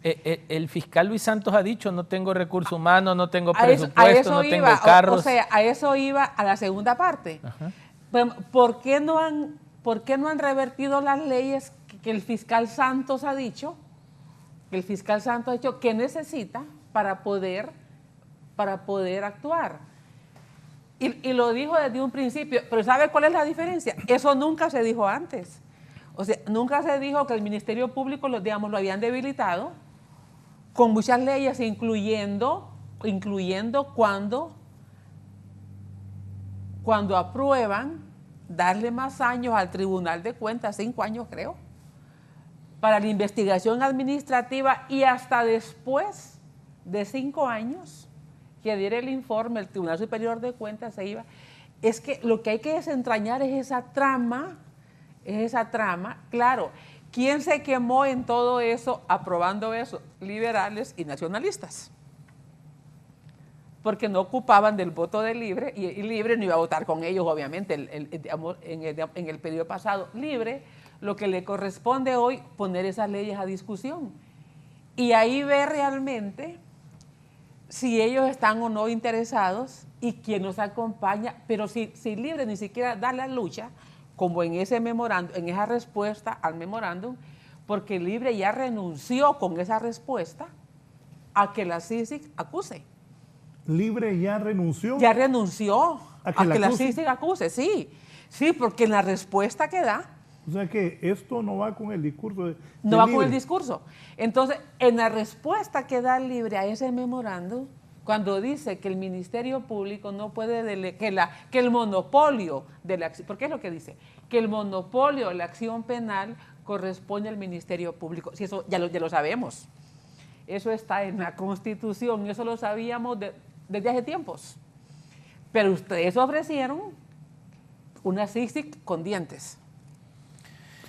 El fiscal Luis Santos ha dicho, no tengo recursos humanos, no tengo presupuesto, no tengo carros. O sea, a eso iba a la segunda parte. Ajá. ¿Por qué no han revertido las leyes que el fiscal Santos ha dicho? Que el fiscal Santos ha dicho que necesita para poder actuar. Y lo dijo desde un principio, pero ¿sabe cuál es la diferencia? Eso nunca se dijo antes. O sea, nunca se dijo que el Ministerio Público lo habían debilitado con muchas leyes, incluyendo cuando aprueban darle más años al Tribunal de Cuentas, 5 años creo, para la investigación administrativa, y hasta después de 5 años que diera el informe, el Tribunal Superior de Cuentas se iba. Es que lo que hay que desentrañar es esa trama. Claro, ¿quién se quemó en todo eso aprobando eso? Liberales y nacionalistas. Porque no ocupaban del voto de Libre, y Libre no iba a votar con ellos, obviamente, en el periodo pasado. Libre, lo que le corresponde hoy, poner esas leyes a discusión. Y ahí ve realmente si ellos están o no interesados y quién nos acompaña, pero si Libre ni siquiera da la lucha, como en ese memorándum, en esa respuesta al memorándum, porque Libre ya renunció con esa respuesta a que la CICIG acuse. ¿Libre ya renunció? Ya renunció a que la CICIG acuse, sí. Sí, porque en la respuesta que da... O sea que esto no va con el discurso de No va Libre. con el discurso. Entonces, en la respuesta que da Libre a ese memorándum, cuando dice que el Ministerio Público no puede, que el monopolio de la acción, porque es lo que dice, que el monopolio de la acción penal corresponde al Ministerio Público. Si eso ya lo sabemos. Eso está en la Constitución, eso lo sabíamos desde hace tiempos. Pero ustedes ofrecieron una CICIG con dientes.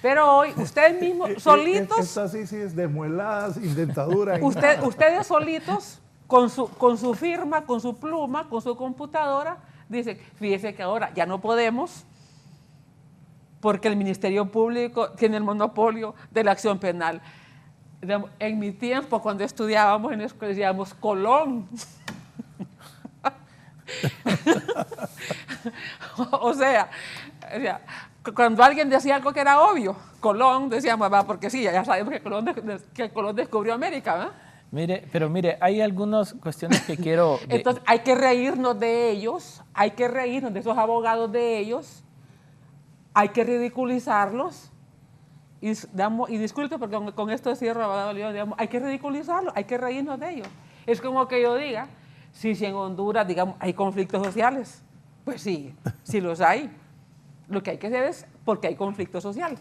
Pero hoy, ustedes mismos, solitos... Esta sí es desmuelada, sin dentadura. Ustedes solitos, con su firma, con su pluma, con su computadora, dicen, fíjese que ahora ya no podemos porque el Ministerio Público tiene el monopolio de la acción penal. En mi tiempo, cuando estudiábamos en la escuela, decíamos Colón. o sea, cuando alguien decía algo que era obvio, Colón, decíamos, va, porque sí, ya sabemos que Colón descubrió América, ¿verdad? Mire, hay algunas cuestiones que quiero... Entonces, hay que reírnos de ellos, hay que reírnos de esos abogados de ellos, hay que ridiculizarlos, y disculpe porque con esto cierro, abogado León, digamos, hay que ridiculizarlos, hay que reírnos de ellos. Es como que yo diga, si en Honduras, digamos, hay conflictos sociales, pues sí, sí los hay. Lo que hay que hacer es porque hay conflicto social.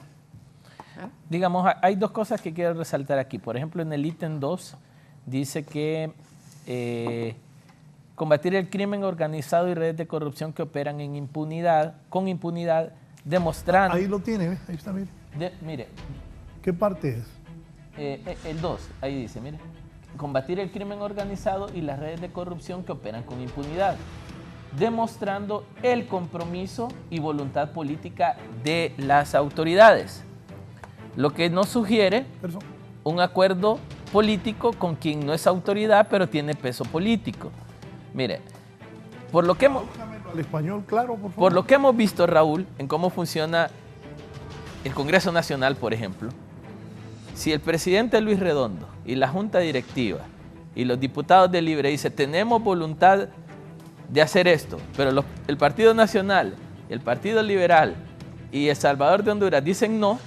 Digamos, hay dos cosas que quiero resaltar aquí. Por ejemplo, en el ítem 2 dice que combatir el crimen organizado y redes de corrupción que operan con impunidad, demostrando... Ahí lo tiene, ahí está, mire. Mire. ¿Qué parte es? El 2, ahí dice, mire. Combatir el crimen organizado y las redes de corrupción que operan con impunidad, demostrando el compromiso y voluntad política de las autoridades. Lo que nos sugiere un acuerdo político con quien no es autoridad, pero tiene peso político. Mire, por lo que hemos... Al español, claro, por favor. Por lo que hemos visto, Raúl, en cómo funciona el Congreso Nacional, por ejemplo, si el presidente Luis Redondo y la Junta Directiva y los diputados de Libre dicen tenemos voluntad de hacer esto, pero el Partido Nacional, el Partido Liberal y El Salvador de Honduras dicen no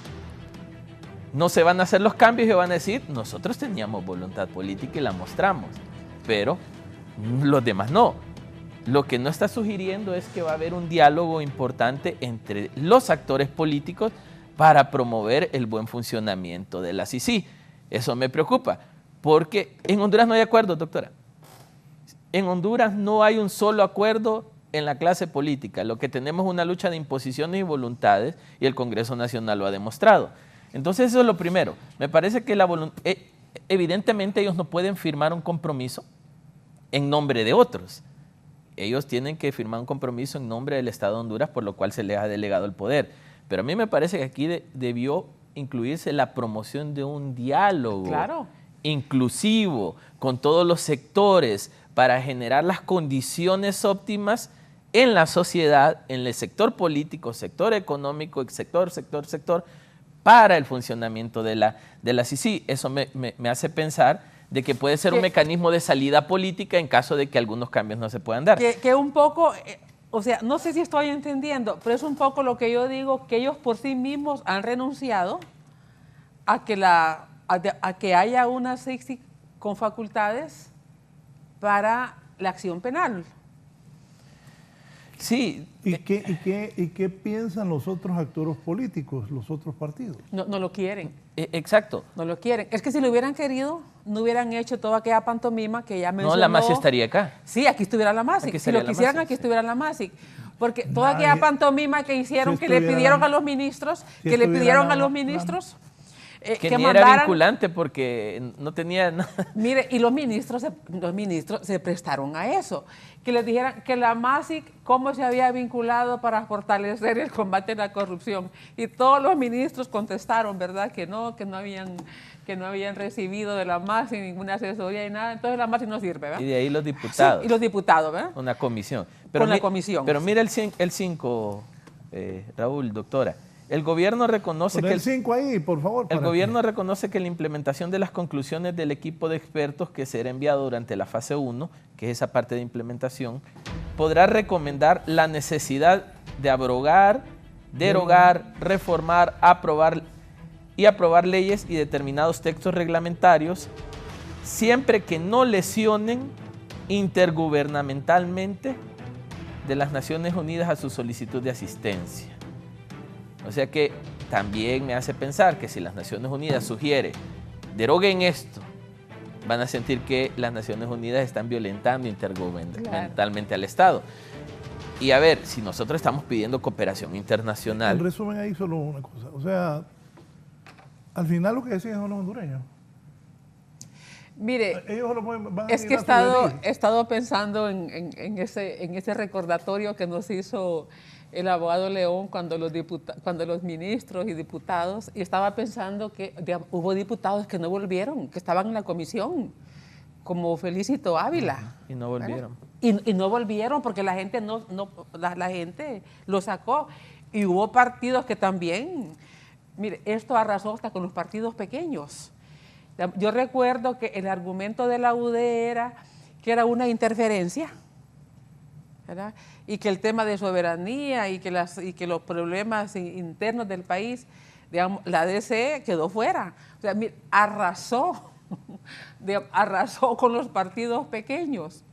se van a hacer los cambios y van a decir nosotros teníamos voluntad política y la mostramos, pero los demás no. Lo que no está sugiriendo es que va a haber un diálogo importante entre los actores políticos para promover el buen funcionamiento de la CICIG. Eso me preocupa, porque en Honduras no hay acuerdo, doctora. En Honduras no hay un solo acuerdo en la clase política. Lo que tenemos es una lucha de imposiciones y voluntades y el Congreso Nacional lo ha demostrado. Entonces eso es lo primero. Me parece que evidentemente ellos no pueden firmar un compromiso en nombre de otros. Ellos tienen que firmar un compromiso en nombre del Estado de Honduras, por lo cual se les ha delegado el poder. Pero a mí me parece que aquí debió incluirse la promoción de un diálogo inclusivo con todos los sectores para generar las condiciones óptimas en la sociedad, en el sector político, sector económico, sector, para el funcionamiento de la CICIG. Eso me hace pensar de que puede ser un mecanismo de salida política en caso de que algunos cambios no se puedan dar. Que un poco, o sea, no sé si estoy entendiendo, pero es un poco lo que yo digo, que ellos por sí mismos han renunciado a que haya una CICIG con facultades para la acción penal. Sí. ¿Y qué piensan los otros actores políticos, los otros partidos? No lo quieren. Exacto. No lo quieren. Es que si lo hubieran querido, no hubieran hecho toda aquella pantomima que ya mencionó. No, la MASI estaría acá. Sí, aquí estuviera la MASI. Si lo quisieran, aquí estuviera la MASI. Porque toda aquella pantomima que hicieron, que le pidieron a los ministros, que ni era vinculante porque no tenía nada. Mire, y los ministros se prestaron a eso, que les dijeran que la MASIC cómo se había vinculado para fortalecer el combate a la corrupción. Y todos los ministros contestaron, ¿verdad?, que no habían recibido de la MASIC ninguna asesoría y nada. Entonces la MASIC no sirve, ¿verdad? Y de ahí los diputados. Sí, y los diputados, ¿verdad? Una comisión. Con la comisión. Pero mira el 5, Raúl, doctora. El gobierno reconoce que el 5 ahí, por favor. El gobierno reconoce que la implementación de las conclusiones del equipo de expertos que será enviado durante la fase 1, que es esa parte de implementación, podrá recomendar la necesidad de abrogar, derogar, reformar, aprobar leyes y determinados textos reglamentarios, siempre que no lesionen intergubernamentalmente de las Naciones Unidas a su solicitud de asistencia. O sea que también me hace pensar que si las Naciones Unidas sugiere deroguen esto, van a sentir que las Naciones Unidas están violentando intergubernamentalmente al Estado. Y a ver, si nosotros estamos pidiendo cooperación internacional... En resumen ahí solo una cosa, o sea, al final lo que deciden son los hondureños. Mire, ellos van a es que he estado pensando en ese recordatorio que nos hizo el abogado León cuando los ministros y diputados, y estaba pensando que hubo diputados que no volvieron, que estaban en la comisión, como Felicito Ávila. Y no volvieron. Y no volvieron porque la gente la gente lo sacó. Y hubo partidos que también, mire, esto arrasó hasta con los partidos pequeños. Yo recuerdo que el argumento de la UD era que era una interferencia, ¿verdad? Y que el tema de soberanía y que los problemas internos del país, digamos, la DC quedó fuera. O sea, mira, arrasó con los partidos pequeños.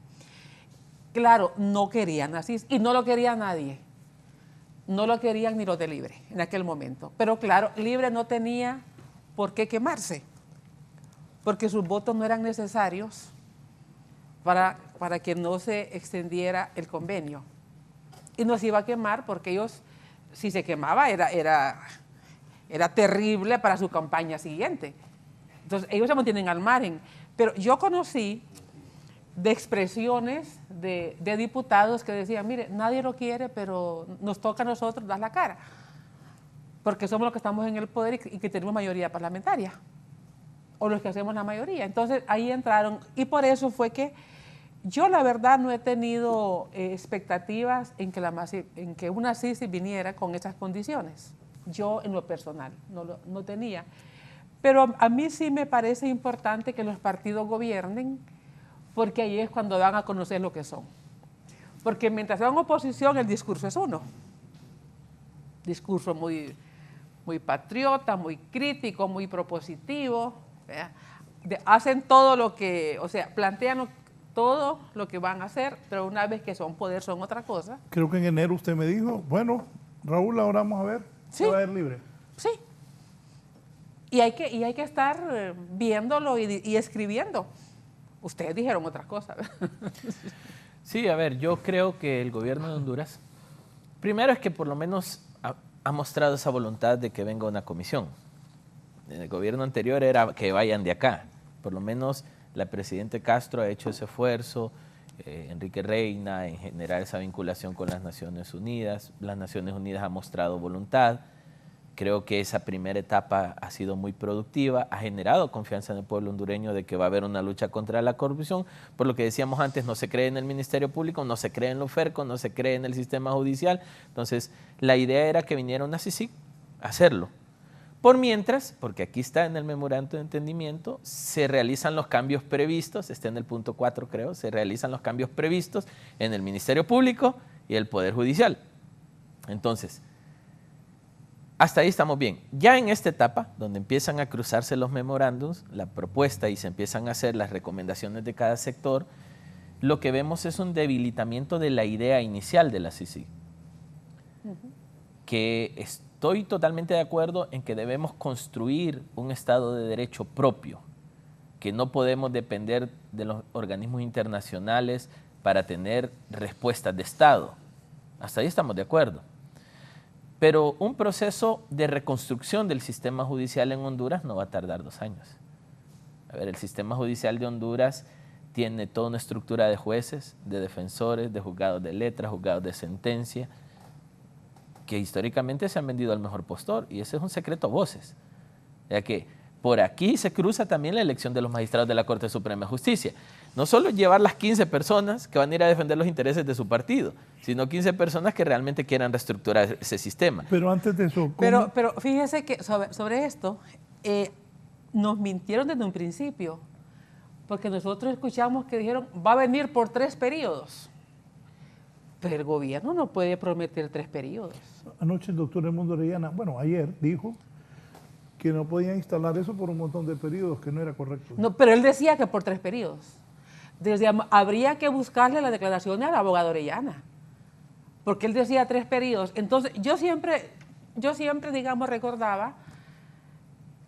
Claro, no querían así, y no lo quería nadie. No lo querían ni los de Libre en aquel momento. Pero claro, Libre no tenía por qué quemarse, porque sus votos no eran necesarios para que no se extendiera el convenio. Y nos iba a quemar porque ellos, si se quemaba, era terrible para su campaña siguiente. Entonces, ellos se mantienen al margen. Pero yo conocí de expresiones de diputados que decían, mire, nadie lo quiere, pero nos toca a nosotros dar la cara, porque somos los que estamos en el poder y que tenemos mayoría parlamentaria, o los que hacemos la mayoría. Entonces, ahí entraron, y por eso fue que yo la verdad no he tenido expectativas en que una CICI viniera con esas condiciones. Yo en lo personal no tenía. Pero a mí sí me parece importante que los partidos gobiernen, porque ahí es cuando van a conocer lo que son. Porque mientras van en oposición el discurso es uno. Discurso muy patriota, muy crítico, muy propositivo. Hacen todo lo que, o sea, plantean todo lo que van a hacer, pero una vez que son poder son otra cosa. Creo que en enero usted me dijo, bueno, Raúl, ahora vamos a ver, sí, se va a ir Libre. Sí. Y hay que estar viéndolo y escribiendo. Ustedes dijeron otras cosas. Sí, a ver, yo creo que el gobierno de Honduras, primero es que por lo menos ha mostrado esa voluntad de que venga una comisión. En el gobierno anterior era que vayan de acá. Por lo menos la presidenta Castro ha hecho ese esfuerzo, Enrique Reina, en generar esa vinculación con las Naciones Unidas. Las Naciones Unidas han mostrado voluntad. Creo que esa primera etapa ha sido muy productiva, ha generado confianza en el pueblo hondureño de que va a haber una lucha contra la corrupción. Por lo que decíamos antes, no se cree en el Ministerio Público, no se cree en los FERCO, no se cree en el sistema judicial. Entonces, la idea era que viniera una CICIG a hacerlo. Por mientras, porque aquí está en el memorando de entendimiento, se realizan los cambios previstos, está en el punto 4 creo, se realizan los cambios previstos en el Ministerio Público y el Poder Judicial. Entonces, hasta ahí estamos bien. Ya en esta etapa, donde empiezan a cruzarse los memorándums, la propuesta y se empiezan a hacer las recomendaciones de cada sector, lo que vemos es un debilitamiento de la idea inicial de la CICIG. Que estoy totalmente de acuerdo en que debemos construir un Estado de Derecho propio, que no podemos depender de los organismos internacionales para tener respuestas de Estado. Hasta ahí estamos de acuerdo. Pero un proceso de reconstrucción del sistema judicial en Honduras no va a tardar 2 años. A ver, el sistema judicial de Honduras tiene toda una estructura de jueces, de defensores, de juzgados de letras, juzgados de sentencia, que históricamente se han vendido al mejor postor, y ese es un secreto a voces. Ya que por aquí se cruza también la elección de los magistrados de la Corte Suprema de Justicia. No solo llevar las 15 personas que van a ir a defender los intereses de su partido, sino 15 personas que realmente quieran reestructurar ese sistema. Pero antes de eso... Pero fíjese que sobre esto, nos mintieron desde un principio, porque nosotros escuchamos que dijeron, va a venir por 3 periodos. Pero el gobierno no puede prometer 3 periodos. Anoche el doctor Edmundo Orellana, bueno, ayer dijo que no podían instalar eso por un montón de periodos, que no era correcto. No, pero él decía que por 3 periodos. Habría que buscarle la declaración al abogado Orellana, porque él decía 3 periodos. Entonces, yo siempre, digamos, recordaba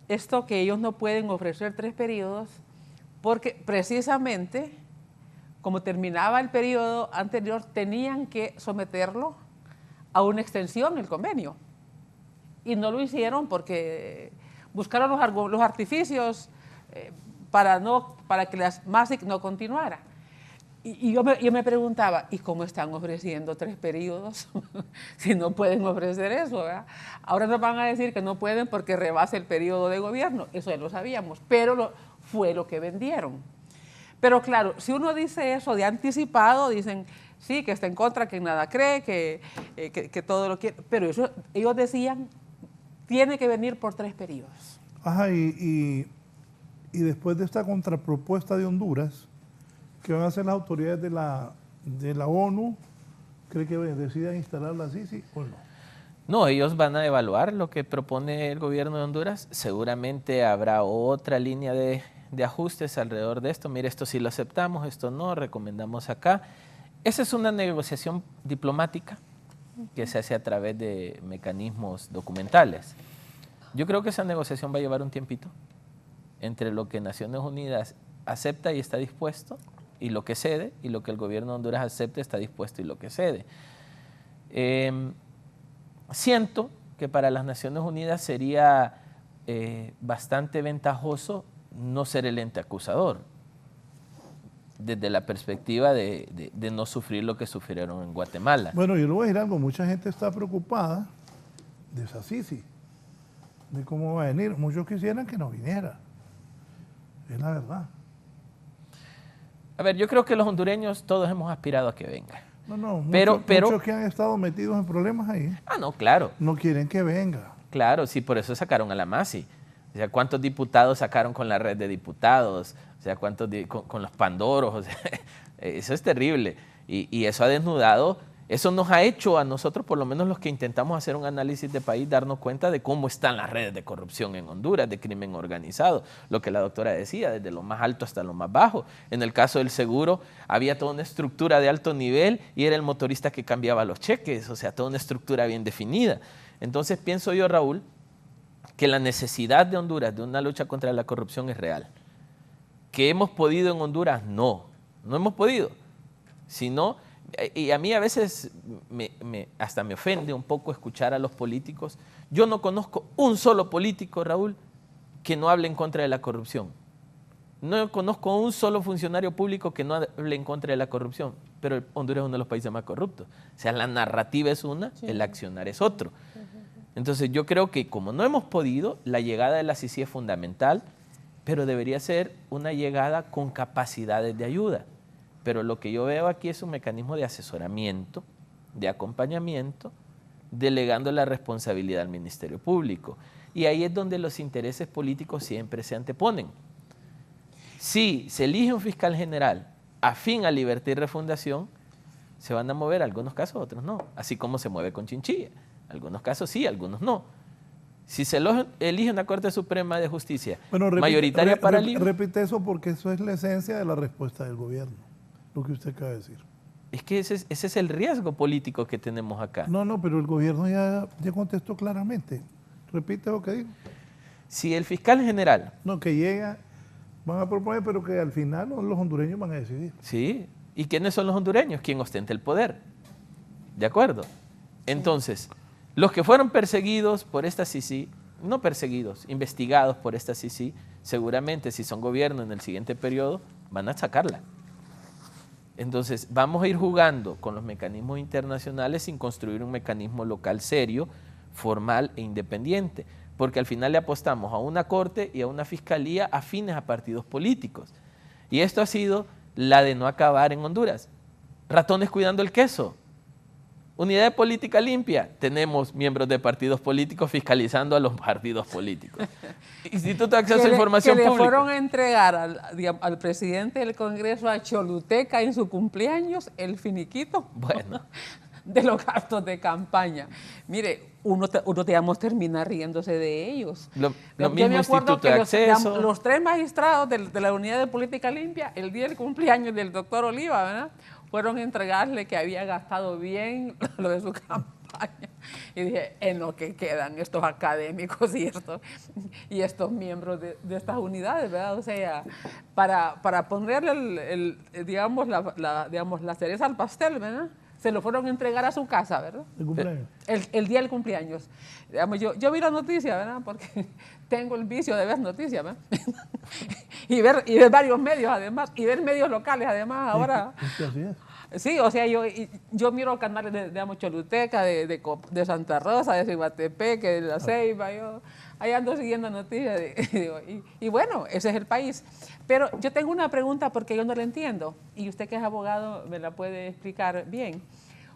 esto, que ellos no pueden ofrecer 3 periodos, porque precisamente, como terminaba el periodo anterior, tenían que someterlo a una extensión el convenio. Y no lo hicieron porque buscaron los artificios para que las MASIC no continuara. Y yo me preguntaba, ¿y cómo están ofreciendo 3 periodos si no pueden ofrecer eso, ¿verdad? Ahora nos van a decir que no pueden porque rebasa el periodo de gobierno. Eso ya lo sabíamos, pero fue lo que vendieron. Pero claro, si uno dice eso de anticipado, dicen, sí, que está en contra, que nada cree, que todo lo quiere. Pero eso, ellos decían, tiene que venir por 3 periodos. Ajá, y después de esta contrapropuesta de Honduras, ¿qué van a hacer las autoridades de la ONU? ¿Cree que decidan instalarla así, sí o no? No, ellos van a evaluar lo que propone el gobierno de Honduras. Seguramente habrá otra línea de ajustes alrededor de esto. Mire, esto sí lo aceptamos, esto no, recomendamos acá. Esa es una negociación diplomática que se hace a través de mecanismos documentales. Yo creo que esa negociación va a llevar un tiempito entre lo que Naciones Unidas acepta y está dispuesto y lo que cede, y lo que el gobierno de Honduras acepta, está dispuesto y lo que cede. Siento que para las Naciones Unidas sería bastante ventajoso no ser el ente acusador, desde la perspectiva de no sufrir lo que sufrieron en Guatemala. Bueno, yo le voy a decir algo, mucha gente está preocupada de Sasisi, de cómo va a venir. Muchos quisieran que no viniera, es la verdad. A ver, yo creo que los hondureños todos hemos aspirado a que venga. No, pero muchos que han estado metidos en problemas ahí. Ah, no, claro. No quieren que venga. Claro, sí, por eso sacaron a la MASI. O sea, ¿cuántos diputados sacaron con la red de diputados? O sea, ¿cuántos con los pandoros? O sea, eso es terrible. Y eso ha desnudado, eso nos ha hecho a nosotros, por lo menos los que intentamos hacer un análisis de país, darnos cuenta de cómo están las redes de corrupción en Honduras, de crimen organizado. Lo que la doctora decía, desde lo más alto hasta lo más bajo. En el caso del seguro, había toda una estructura de alto nivel y era el motorista que cambiaba los cheques. O sea, toda una estructura bien definida. Entonces, pienso yo, Raúl, que la necesidad de Honduras de una lucha contra la corrupción es real. ¿Que hemos podido en Honduras? No hemos podido. Sino, y a mí a veces hasta me ofende un poco escuchar a los políticos. Yo no conozco un solo político, Raúl, que no hable en contra de la corrupción. No conozco un solo funcionario público que no hable en contra de la corrupción, pero Honduras es uno de los países más corruptos. O sea, la narrativa es una, sí, el accionar es otro. Entonces yo creo que como no hemos podido, la llegada de la CICI es fundamental, pero debería ser una llegada con capacidades de ayuda. Pero lo que yo veo aquí es un mecanismo de asesoramiento, de acompañamiento, delegando la responsabilidad al Ministerio Público. Y ahí es donde los intereses políticos siempre se anteponen. Si se elige un fiscal general afín a Libertad y Refundación, se van a mover algunos casos, otros no. Así como se mueve con Chinchilla. Algunos casos sí, algunos no. Si se elige una Corte Suprema de Justicia mayoritaria para libre... Repite eso porque eso es la esencia de la respuesta del gobierno, lo que usted acaba de decir. Es que ese es el riesgo político que tenemos acá. No, pero el gobierno ya contestó claramente. Repite lo que dijo. Si el fiscal general... No, que llega, van a proponer, pero que al final los hondureños van a decidir. Sí, ¿y quiénes son los hondureños? ¿Quién ostenta el poder? ¿De acuerdo? Entonces, Los que fueron perseguidos por esta CICI, no perseguidos, investigados por esta CICI, seguramente si son gobierno en el siguiente periodo, van a sacarla. Entonces, vamos a ir jugando con los mecanismos internacionales sin construir un mecanismo local serio, formal e independiente, porque al final le apostamos a una corte y a una fiscalía afines a partidos políticos. Y esto ha sido la de no acabar en Honduras. Ratones cuidando el queso. Unidad de política limpia. Tenemos miembros de partidos políticos fiscalizando a los partidos políticos. Instituto de Acceso a Información Pública. Que le Pública. fueron a entregar al presidente del Congreso a Choluteca en su cumpleaños el finiquito. Bueno. De los gastos de campaña. Mire, uno digamos, termina riéndose de ellos. Lo mismo Instituto de Acceso. Los 3 magistrados de la Unidad de Política Limpia, el día del cumpleaños del doctor Oliva, ¿verdad?, fueron a entregarle que había gastado bien lo de su campaña. Y dije, en lo que quedan estos académicos y estos miembros de estas unidades, ¿verdad? O sea, para ponerle digamos, la cereza al pastel, ¿verdad?, se lo fueron a entregar a su casa, ¿verdad? ¿El cumpleaños? El día del cumpleaños. Digamos, yo vi la noticia, ¿verdad? Porque tengo el vicio de ver noticias, ¿verdad? y ver varios medios, además, y ver medios locales, además, ahora. Así es. Sí, o sea, yo miro canales de Choluteca, de Santa Rosa, de Ciguatepec, de La Ceiba, yo ahí ando siguiendo noticias. Y bueno, ese es el país. Pero yo tengo una pregunta porque yo no la entiendo, y usted que es abogado me la puede explicar bien.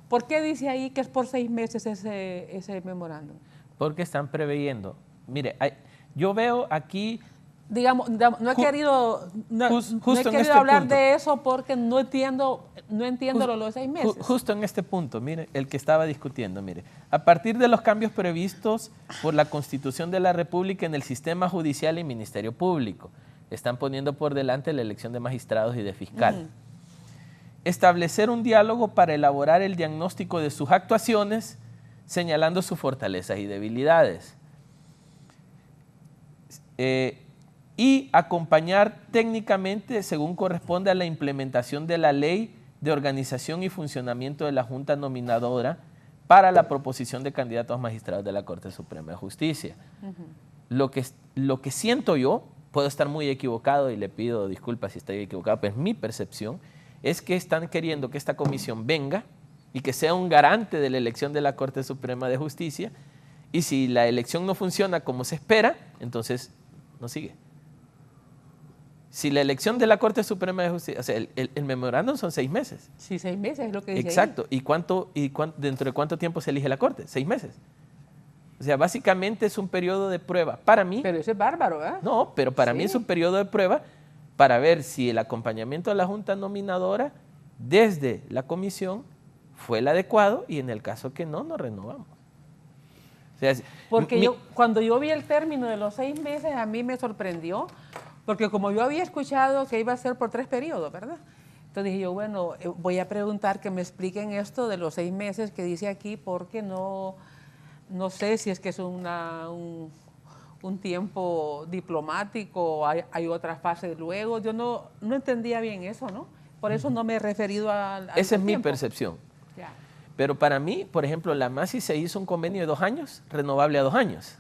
¿Por qué dice ahí que es por 6 meses ese memorándum? Porque están preveyendo. Mire, yo veo aquí... Digamos, no he querido, hablar punto. de eso porque no entiendo lo de los 6 meses. Justo en este punto, mire, el que estaba discutiendo, mire, a partir de los cambios previstos por la Constitución de la República en el sistema judicial y Ministerio Público, están poniendo por delante la elección de magistrados y de fiscal. Establecer un diálogo para elaborar el diagnóstico de sus actuaciones, señalando sus fortalezas y debilidades. Y acompañar técnicamente, según corresponde a la implementación de la Ley de Organización y Funcionamiento de la Junta Nominadora para la proposición de candidatos a magistrados de la Corte Suprema de Justicia. Lo que siento yo, puedo estar muy equivocado y le pido disculpas si estoy equivocado, pero es mi percepción, es que están queriendo que esta comisión venga y que sea un garante de la elección de la Corte Suprema de Justicia, y si la elección no funciona como se espera, entonces no sigue. Si la elección de la Corte Suprema de Justicia, o sea, el memorándum son 6 meses. Sí, 6 meses es lo que dice. Exacto. Ahí. ¿Y dentro de cuánto tiempo se elige la Corte? 6 meses. O sea, básicamente es un periodo de prueba. Para mí... Pero eso es bárbaro, ¿eh? No, pero para mí es un periodo de prueba para ver si el acompañamiento de la Junta Nominadora desde la comisión fue el adecuado, y en el caso que no, nos renovamos. O sea, porque cuando yo vi el término de los 6 meses, a mí me sorprendió, porque como yo había escuchado que iba a ser por 3 periodos, ¿verdad? Entonces dije yo, bueno, voy a preguntar que me expliquen esto de los 6 meses que dice aquí, porque no sé si es que es un tiempo diplomático, hay otra fase luego. Yo no entendía bien eso, ¿no? Por eso no me he referido al Esa es mi tiempo. percepción. Ya. Pero para mí, por ejemplo, la MASI se hizo un convenio de 2 años, renovable a 2 años.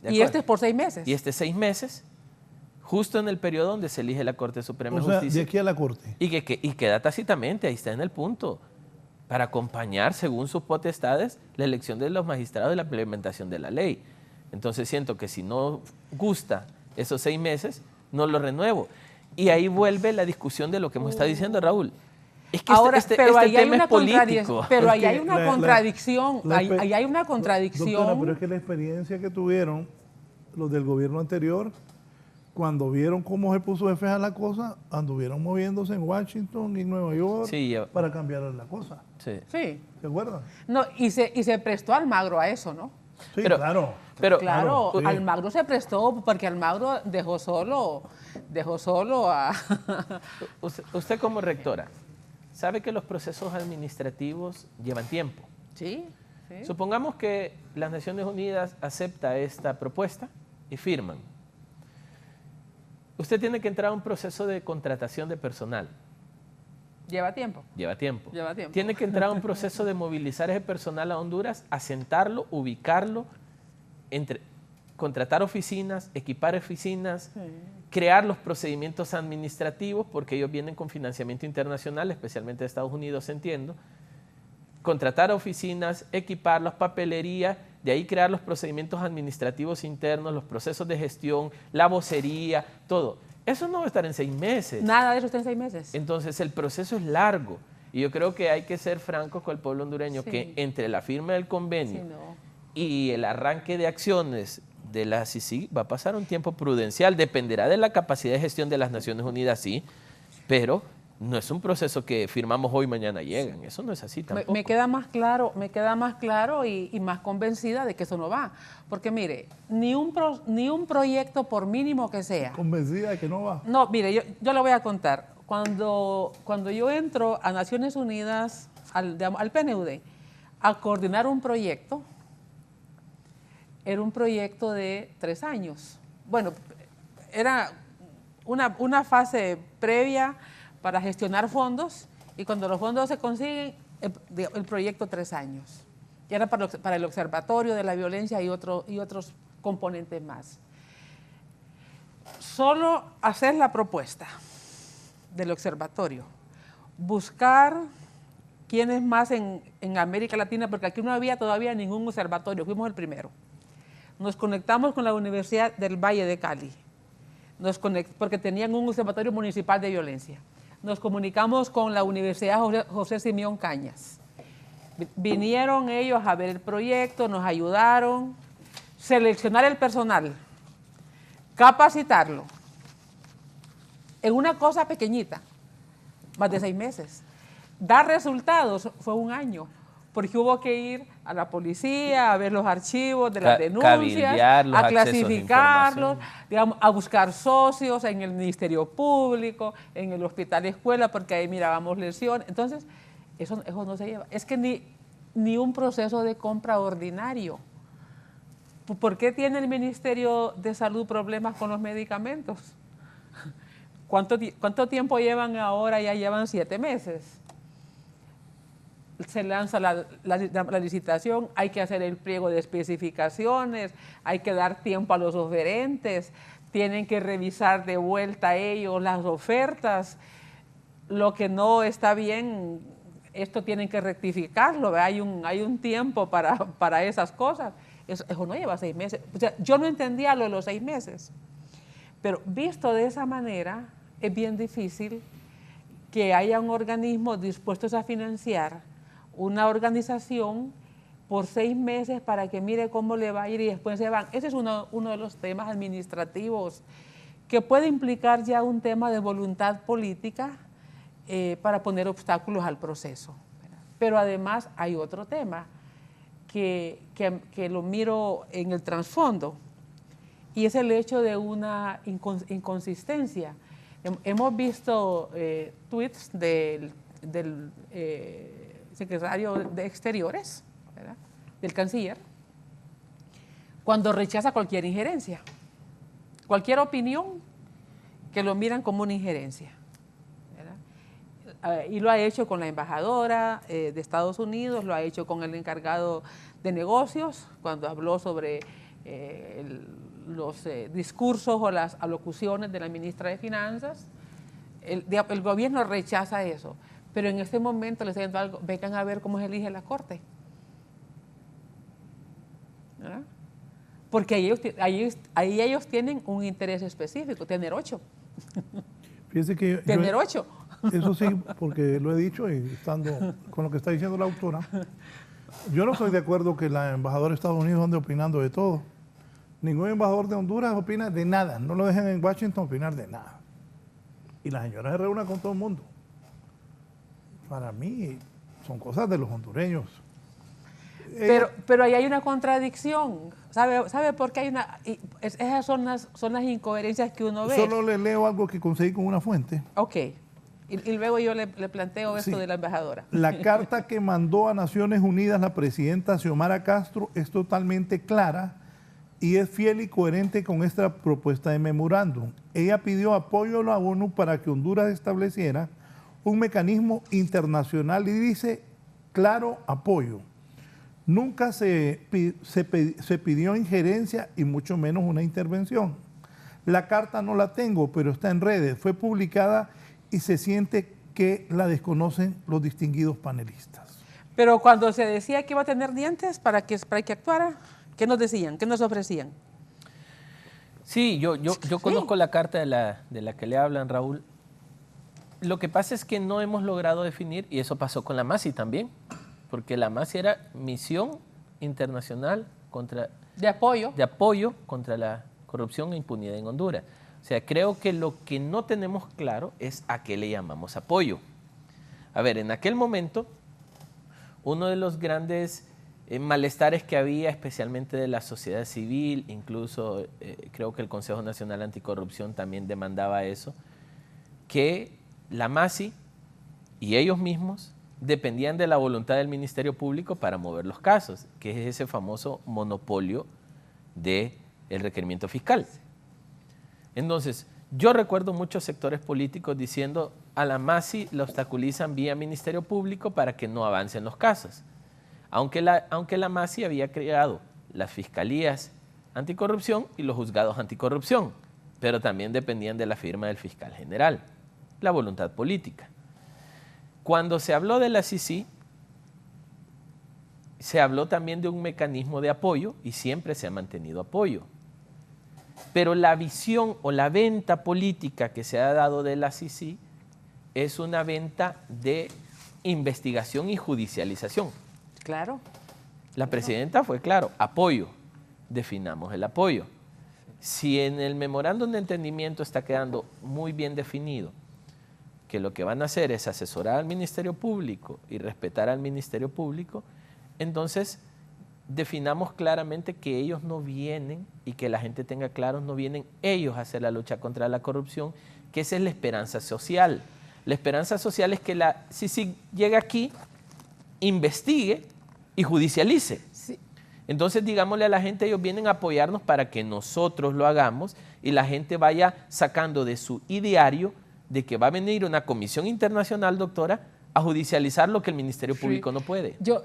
Y este es por 6 meses. Y este 6 meses, justo en el periodo donde se elige la Corte Suprema de Justicia. De aquí a la Corte. Y queda tácitamente, ahí está en el punto, para acompañar, según sus potestades, la elección de los magistrados y la implementación de la ley. Entonces siento que si no gusta esos 6 meses, no lo renuevo. Y ahí vuelve la discusión de lo que hemos estado diciendo, Raúl. Es que ahora, este pero ahí tema es político. Pero ahí Es que hay una contradicción, ahí hay una Doctora, contradicción. pero es que la experiencia que tuvieron los del gobierno anterior, cuando vieron cómo se puso de fea la cosa, anduvieron moviéndose en Washington y Nueva York para cambiar la cosa. Sí. Sí. ¿Se acuerdan? No, y se prestó Almagro a eso, ¿no? Sí, Pero- claro. Claro, sí. Almagro se prestó porque Almagro dejó solo a... Usted como rectora, sabe que los procesos administrativos llevan tiempo. Sí, sí. Supongamos que las Naciones Unidas acepta esta propuesta y firman. Usted tiene que entrar a un proceso de contratación de personal. Lleva tiempo. Lleva tiempo. Lleva tiempo. Tiene que entrar a un proceso de movilizar ese personal a Honduras, asentarlo, ubicarlo, contratar oficinas, equipar oficinas, crear los procedimientos administrativos, porque ellos vienen con financiamiento internacional, especialmente de Estados Unidos, entiendo. Contratar oficinas, equiparlas, papelería, de ahí crear los procedimientos administrativos internos, los procesos de gestión, la vocería, todo. Eso no va a estar en 6 meses. Nada de eso está en 6 meses. Entonces el proceso es largo y yo creo que hay que ser francos con el pueblo hondureño, Sí. que entre la firma del convenio Sí, no. y el arranque de acciones de la CICIG va a pasar un tiempo prudencial, dependerá de la capacidad de gestión de las Naciones Unidas, sí, pero no es un proceso que firmamos hoy y mañana llegan, eso no es así tampoco. Me queda más claro y más convencida de que eso no va. Porque mire, ni un proyecto, por mínimo que sea. Convencida de que no va. No, mire, yo le voy a contar. Cuando yo entro a Naciones Unidas, al PNUD, a coordinar un proyecto, era un proyecto de 3 años. Bueno, era una fase previa para gestionar fondos, y cuando los fondos se consiguen, el proyecto 3 años. Y era para el Observatorio de la Violencia y otros componentes más. Solo hacer la propuesta del observatorio, buscar quiénes más en América Latina, porque aquí no había todavía ningún observatorio, fuimos el primero. Nos conectamos con la Universidad del Valle de Cali, porque tenían un observatorio municipal de violencia. Nos comunicamos con la Universidad José Simeón Cañas. Vinieron ellos a ver el proyecto, nos ayudaron, seleccionar el personal, capacitarlo, en una cosa pequeñita, más de 6 meses. Dar resultados fue 1 año, porque hubo que ir a la policía a ver los archivos de las denuncias, a clasificarlos, digamos, a buscar socios en el Ministerio Público, en el Hospital Escuela, porque ahí mirábamos lesiones. Entonces, eso no se lleva. Es que ni un proceso de compra ordinario. ¿Por qué tiene el Ministerio de Salud problemas con los medicamentos? ¿Cuánto tiempo llevan ahora? Ya llevan 7 meses. Se lanza la licitación, hay que hacer el pliego de especificaciones, hay que dar tiempo a los oferentes, tienen que revisar de vuelta ellos las ofertas, lo que no está bien, esto tienen que rectificarlo, hay un tiempo para esas cosas. Eso no lleva 6 meses. O sea, yo no entendía lo de los 6 meses, pero visto de esa manera, es bien difícil que haya un organismo dispuesto a financiar una organización por 6 meses para que mire cómo le va a ir y después se van. Ese es uno de los temas administrativos que puede implicar ya un tema de voluntad política para poner obstáculos al proceso. Pero además hay otro tema que lo miro en el trasfondo, y es el hecho de una inconsistencia. Hemos visto tweets del secretario de Exteriores, ¿verdad?, del canciller, cuando rechaza cualquier injerencia, cualquier opinión que lo miran como una injerencia, ¿verdad? Y lo ha hecho con la embajadora de Estados Unidos, lo ha hecho con el encargado de negocios, cuando habló sobre los discursos o las alocuciones de la ministra de Finanzas. El gobierno rechaza eso. Pero en este momento les estoy diciendo algo, vengan a ver cómo se elige la Corte. ¿Verdad? Porque ahí ellos tienen un interés específico, tener 8. Fíjese que tener 8. Eso sí, porque lo he dicho y estando con lo que está diciendo la autora, yo no estoy de acuerdo que la embajadora de Estados Unidos ande opinando de todo. Ningún embajador de Honduras opina de nada, no lo dejan en Washington opinar de nada. Y la señora se reúne con todo el mundo. Para mí son cosas de los hondureños. Pero ahí hay una contradicción. ¿Sabe por qué hay una? Esas son las incoherencias que uno ve. Solo le leo algo que conseguí con una fuente. Ok. Y luego yo le planteo esto de la embajadora. La carta que mandó a Naciones Unidas la presidenta Xiomara Castro es totalmente clara y es fiel y coherente con esta propuesta de memorándum. Ella pidió apoyo a la ONU para que Honduras estableciera un mecanismo internacional y dice claro apoyo. Nunca se pidió injerencia y mucho menos una intervención. La carta no la tengo, pero está en redes. Fue publicada y se siente que la desconocen los distinguidos panelistas. Pero cuando se decía que iba a tener dientes para que actuara, ¿qué nos decían? ¿Qué nos ofrecían? Sí, yo conozco la carta de la que le hablan, Raúl. Lo que pasa es que no hemos logrado definir, y eso pasó con la MASI también, porque la MASI era Misión Internacional de apoyo contra la corrupción e impunidad en Honduras. O sea, creo que lo que no tenemos claro es a qué le llamamos apoyo. A ver, en aquel momento, uno de los grandes malestares que había, especialmente de la sociedad civil, incluso creo que el Consejo Nacional Anticorrupción también demandaba eso, que la MASI y ellos mismos dependían de la voluntad del Ministerio Público para mover los casos, que es ese famoso monopolio del requerimiento fiscal. Entonces, yo recuerdo muchos sectores políticos diciendo a la MASI la obstaculizan vía Ministerio Público para que no avancen los casos. Aunque la MASI había creado las fiscalías anticorrupción y los juzgados anticorrupción, pero también dependían de la firma del fiscal general, la voluntad política. Cuando se habló de la CICI, se habló también de un mecanismo de apoyo y siempre se ha mantenido apoyo. Pero la visión o la venta política que se ha dado de la CICI es una venta de investigación y judicialización. Claro. La presidenta fue claro, apoyo, definamos el apoyo. Si en el memorándum de entendimiento está quedando muy bien definido que lo que van a hacer es asesorar al Ministerio Público y respetar al Ministerio Público, entonces definamos claramente que ellos no vienen, y que la gente tenga claro, no vienen ellos a hacer la lucha contra la corrupción, que esa es la esperanza social. La esperanza social es que la CICI llegue aquí, investigue y judicialice. Sí. Entonces, digámosle a la gente, ellos vienen a apoyarnos para que nosotros lo hagamos y la gente vaya sacando de su ideario de que va a venir una comisión internacional, doctora, a judicializar lo que el Ministerio Público no puede. Yo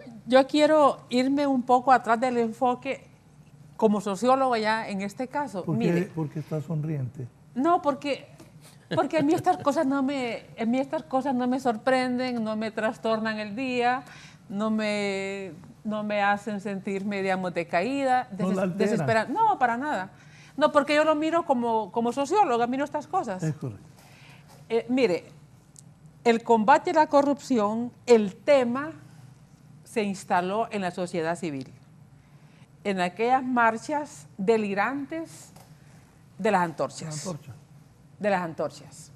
quiero irme un poco atrás del enfoque como sociólogo ya en este caso. ¿Por qué está sonriente? No, porque a mí estas cosas no me sorprenden, no me trastornan el día, no me hacen sentirme, digamos, decaída, desesperada. No, para nada. No, porque yo lo miro como socióloga, miro estas cosas. Es correcto. Mire, el combate a la corrupción, el tema se instaló en la sociedad civil, en aquellas marchas delirantes de las antorchas. De las antorchas.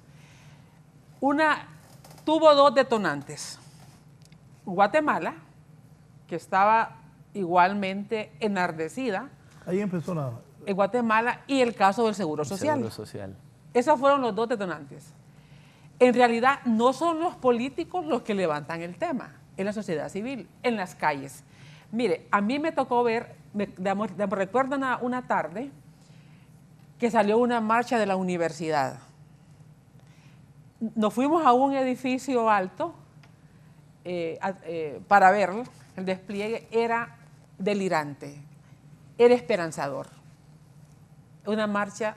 Una tuvo dos detonantes. Guatemala, que estaba igualmente enardecida. Ahí empezó nada. En Guatemala, y el caso del Seguro Social. Seguro Social. Esos fueron los dos detonantes. En realidad no son los políticos los que levantan el tema, es la sociedad civil, en las calles. Mire, a mí me tocó ver, recuerdo una tarde que salió una marcha de la universidad. Nos fuimos a un edificio alto para verlo. El despliegue era delirante, era esperanzador. Una marcha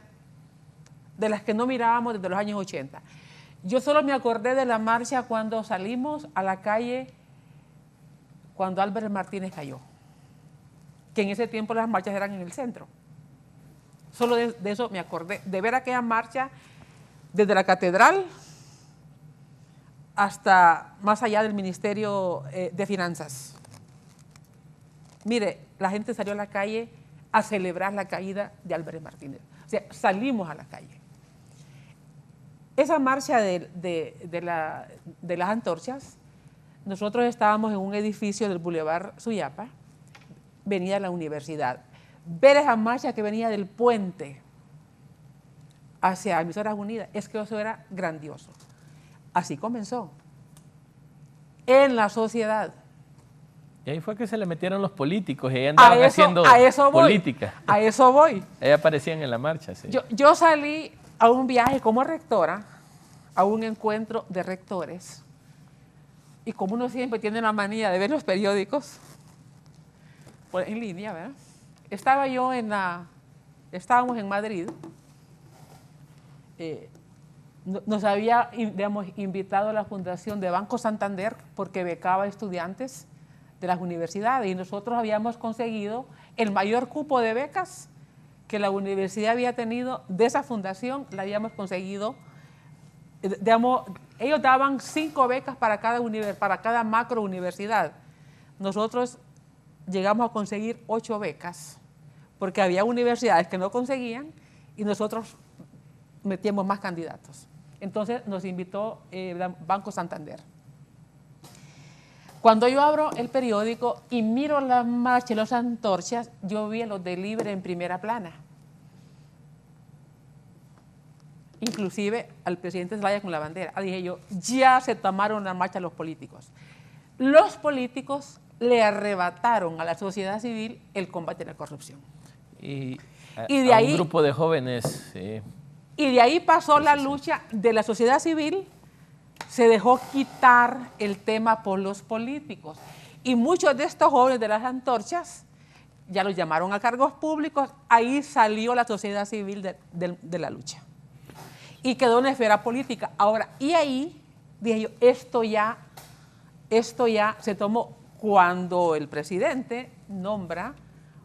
de las que no mirábamos desde los años 80. Yo solo me acordé de la marcha cuando salimos a la calle, cuando Álvaro Martínez cayó, que en ese tiempo las marchas eran en el centro. Solo de eso me acordé, de ver aquella marcha desde la catedral hasta más allá del Ministerio de Finanzas. Mire, la gente salió a la calle a celebrar la caída de Álvaro Martínez. O sea, salimos a la calle. Esa marcha de las antorchas, nosotros estábamos en un edificio del Boulevard Suyapa, venía la universidad. Ver esa marcha que venía del puente hacia Emisoras Unidas, es que eso era grandioso. Así comenzó. En la sociedad. Y ahí fue que se le metieron los políticos y ahí andaban haciendo política. A eso voy. Ahí aparecían en la marcha, sí. Yo salí a un viaje como rectora a un encuentro de rectores. Y como uno siempre tiene la manía de ver los periódicos pues, en línea, ¿verdad? Estábamos en Madrid. Nos había, digamos, invitado a la Fundación de Banco Santander porque becaba estudiantes de las universidades y nosotros habíamos conseguido el mayor cupo de becas que la universidad había tenido de esa fundación, la habíamos conseguido. Digamos, ellos daban 5 becas para cada macro universidad. Nosotros llegamos a conseguir 8 becas porque había universidades que no conseguían y nosotros metíamos más candidatos. Entonces nos invitó Banco Santander. Cuando yo abro el periódico y miro la marcha y las antorchas, yo vi a los de Libre en primera plana. Inclusive al presidente Zelaya con la bandera. Dije yo, ya se tomaron la marcha los políticos. Los políticos le arrebataron a la sociedad civil el combate a la corrupción. Y de ahí, un grupo de jóvenes... Sí. Y de ahí pasó la lucha de la sociedad civil, se dejó quitar el tema por los políticos. Y muchos de estos jóvenes de las antorchas ya los llamaron a cargos públicos, ahí salió la sociedad civil de la lucha. Y quedó en la esfera política. Ahora, y ahí, dije yo, esto ya se tomó cuando el presidente nombra,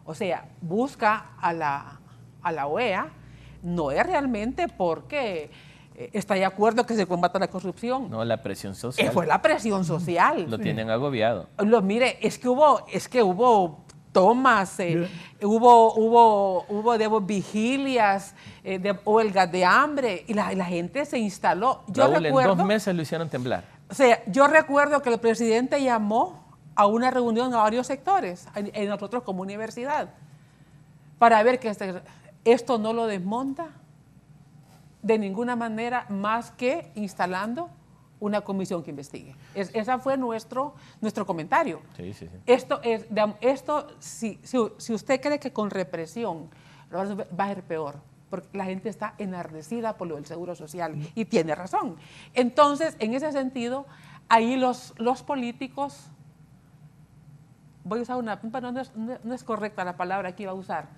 o sea, busca a la OEA, no es realmente porque está de acuerdo que se combata la corrupción. No, la presión social. Fue la presión social. Lo tienen agobiado. Mire, es que hubo tomas, hubo vigilias, huelgas de hambre y la gente se instaló. Raúl, en 2 meses lo hicieron temblar. O sea, yo recuerdo que el presidente llamó a una reunión a varios sectores, en nosotros como universidad, para ver que esto no lo desmonta de ninguna manera más que instalando una comisión que investigue. Ese fue nuestro comentario. Sí, sí, sí. Esto si usted cree que con represión va a ser peor, porque la gente está enardecida por lo del seguro social y tiene razón. Entonces, en ese sentido, ahí los políticos, voy a usar no es correcta la palabra que iba a usar,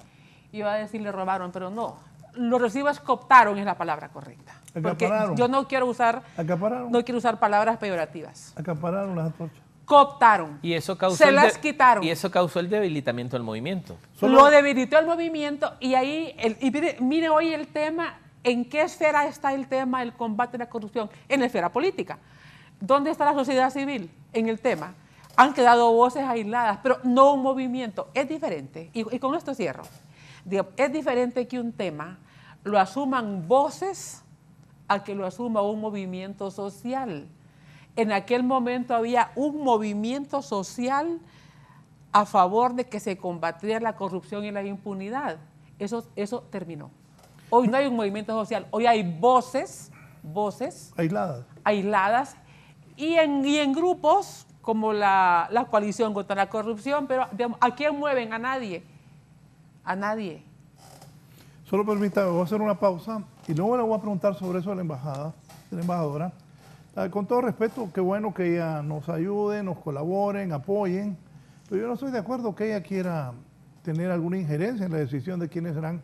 iba a decir le robaron, pero no, los recibos cooptaron es la palabra correcta. Porque yo no quiero usar palabras peyorativas. Acapararon las antorchas. Cooptaron. Y eso causó se las quitaron. Y eso causó el debilitamiento del movimiento. Lo debilitó el movimiento y ahí, mire hoy el tema, ¿en qué esfera está el tema del combate a la corrupción? En la esfera política. ¿Dónde está la sociedad civil en el tema? Han quedado voces aisladas, pero no un movimiento. Es diferente. Y con esto cierro. Es diferente que un tema lo asuman voces a que lo asuma un movimiento social. En aquel momento había un movimiento social a favor de que se combatiera la corrupción y la impunidad. Eso terminó. Hoy no hay un movimiento social, hoy hay voces aisladas y en grupos como la coalición contra la corrupción, pero digamos, ¿a quién mueven? A nadie. A nadie. Solo permítame, voy a hacer una pausa y luego le voy a preguntar sobre eso a la embajadora. Con todo respeto, qué bueno que ella nos ayude, nos colaboren, apoyen, pero yo no estoy de acuerdo que ella quiera tener alguna injerencia en la decisión de quiénes serán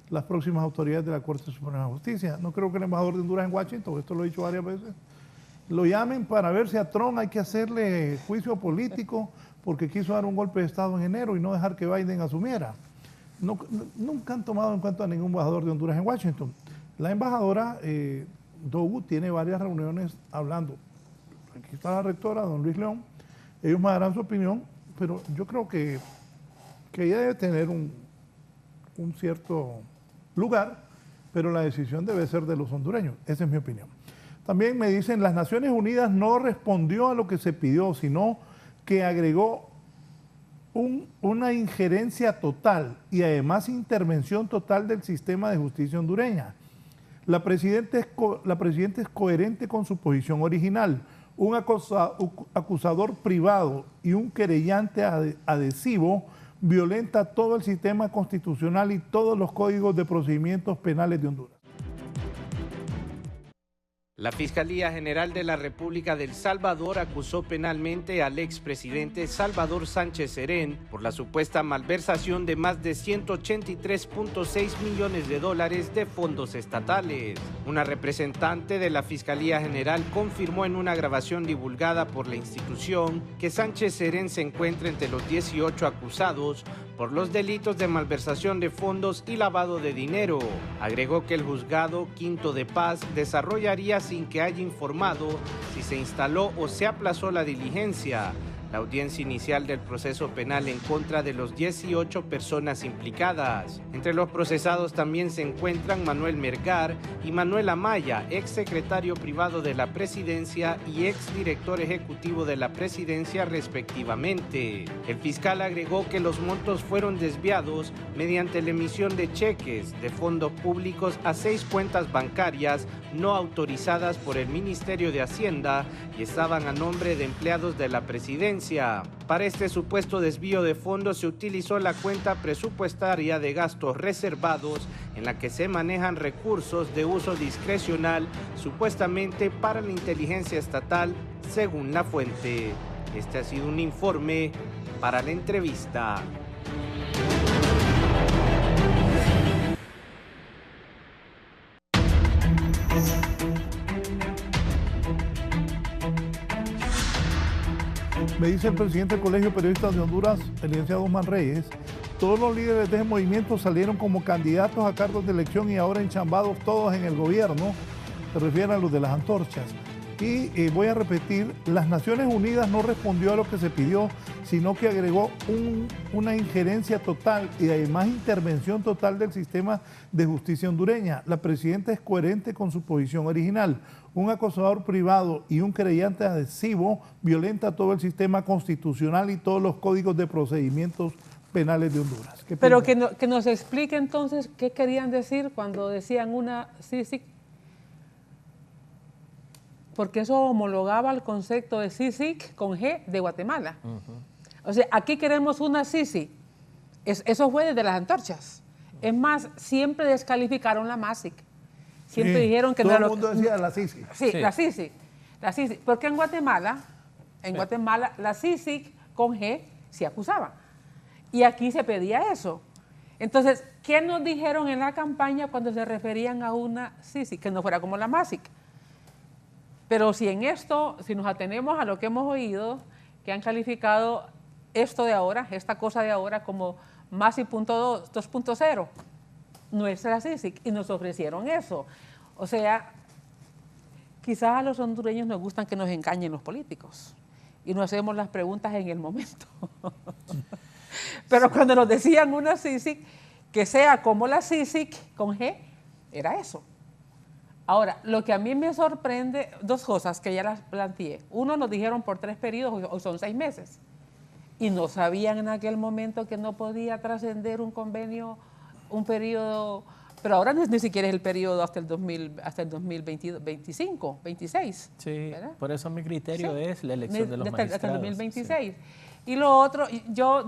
las próximas autoridades de la Corte Suprema de Justicia. No creo que el embajador de Honduras en Washington, esto lo he dicho varias veces, lo llamen para ver si a Trump hay que hacerle juicio político porque quiso dar un golpe de Estado en enero y no dejar que Biden asumiera. Nunca han tomado en cuenta a ningún embajador de Honduras en Washington. La embajadora Dogu tiene varias reuniones hablando. Aquí está la rectora, don Luis León. Ellos me darán su opinión, pero yo creo que ella debe tener un cierto lugar, pero la decisión debe ser de los hondureños. Esa es mi opinión. También me dicen, las Naciones Unidas no respondió a lo que se pidió, sino que agregó una injerencia total y además intervención total del sistema de justicia hondureña. La presidenta es coherente con su posición original. Un acusador privado y un querellante adhesivo violenta todo el sistema constitucional y todos los códigos de procedimientos penales de Honduras. La Fiscalía General de la República del Salvador acusó penalmente al expresidente Salvador Sánchez Serén por la supuesta malversación de más de 183.6 millones de dólares de fondos estatales. Una representante de la Fiscalía General confirmó en una grabación divulgada por la institución que Sánchez Serén se encuentra entre los 18 acusados por los delitos de malversación de fondos y lavado de dinero. Agregó que el juzgado Quinto de Paz desarrollaría sin que haya informado si se instaló o se aplazó la diligencia. La audiencia inicial del proceso penal en contra de los 18 personas implicadas. Entre los procesados también se encuentran Manuel Melgar y Manuel Amaya, ex secretario privado de la presidencia y ex director ejecutivo de la presidencia respectivamente. El fiscal agregó que los montos fueron desviados mediante la emisión de cheques de fondos públicos a 6 cuentas bancarias no autorizadas por el Ministerio de Hacienda y estaban a nombre de empleados de la presidencia. Para este supuesto desvío de fondos se utilizó la cuenta presupuestaria de gastos reservados en la que se manejan recursos de uso discrecional supuestamente para la inteligencia estatal, según la fuente. Este ha sido un informe para La Entrevista. Me dice el presidente del Colegio de Periodistas de Honduras, el licenciado Guzmán Reyes, todos los líderes de ese movimiento salieron como candidatos a cargos de elección y ahora enchambados todos en el gobierno, se refieren a los de las antorchas. Y voy a repetir, las Naciones Unidas no respondió a lo que se pidió, sino que agregó una injerencia total y además intervención total del sistema de justicia hondureña. La presidenta es coherente con su posición original. Un acosador privado y un creyente adhesivo violenta todo el sistema constitucional y todos los códigos de procedimientos penales de Honduras. Pero que nos explique entonces qué querían decir cuando decían una CICIG, porque eso homologaba el concepto de CICIG con G de Guatemala. O sea, aquí queremos una CICIG. Eso fue desde las antorchas. Es más, siempre descalificaron la MASIC. Siempre dijeron que todo no el mundo decía la CICIG. Sí, la CICIG. La CICIG. Porque en Guatemala la CICIG con G se acusaba. Y aquí se pedía eso. Entonces, ¿qué nos dijeron en la campaña cuando se referían a una CICIG? Que no fuera como la MASIC. Pero si en esto, si nos atenemos a lo que hemos oído, que han calificado esto de ahora, esta cosa de ahora como MASIC 2.0, nuestra CICIG, y nos ofrecieron eso. O sea, quizás a los hondureños nos gustan que nos engañen los políticos y nos hacemos las preguntas en el momento. Pero cuando nos decían una CICIG, que sea como la CICIG con G, era eso. Ahora, lo que a mí me sorprende, dos cosas que ya las planteé. Uno, nos dijeron por 3 periodos, o son 6 meses. Y no sabían en aquel momento que no podía trascender un convenio, un periodo, pero ahora ni siquiera es el periodo hasta el 2025, 26. Sí, ¿verdad? por eso mi criterio es la elección de los magistrados. Hasta el 2026. Sí. Y lo otro, yo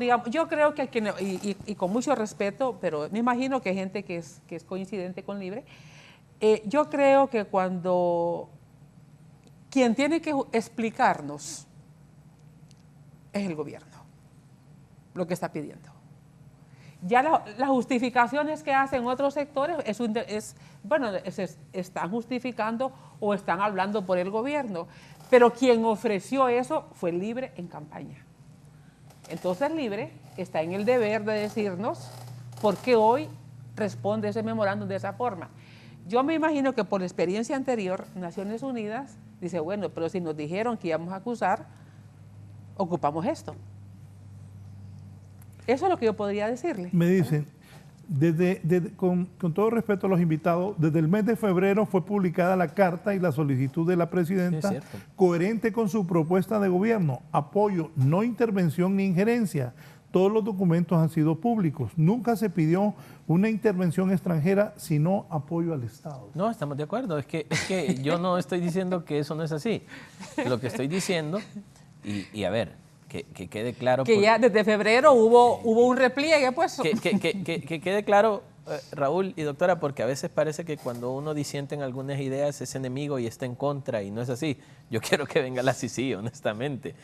creo que, y con mucho respeto, pero me imagino que hay gente que es coincidente con Libre, yo creo que cuando quien tiene que explicarnos es el gobierno, lo que está pidiendo. Ya las justificaciones que hacen otros sectores están justificando o están hablando por el gobierno, pero quien ofreció eso fue Libre en campaña. Entonces Libre está en el deber de decirnos por qué hoy responde ese memorándum de esa forma. Yo me imagino que por la experiencia anterior, Naciones Unidas dice, bueno, pero si nos dijeron que íbamos a acusar, ocupamos esto. Eso es lo que yo podría decirle. Me dicen, con todo respeto a los invitados, desde el mes de febrero fue publicada la carta y la solicitud de la presidenta, sí, coherente con su propuesta de gobierno, apoyo, no intervención ni injerencia. Todos los documentos han sido públicos. Nunca se pidió una intervención extranjera, sino apoyo al Estado. No, estamos de acuerdo. Es que yo no estoy diciendo que eso no es así. Lo que estoy diciendo, y a ver, que quede claro. Que ya desde febrero hubo un repliegue, pues. Que quede claro Raúl y doctora, porque a veces parece que cuando uno disiente en algunas ideas es enemigo y está en contra, y no es así. Yo quiero que venga la CICI, honestamente.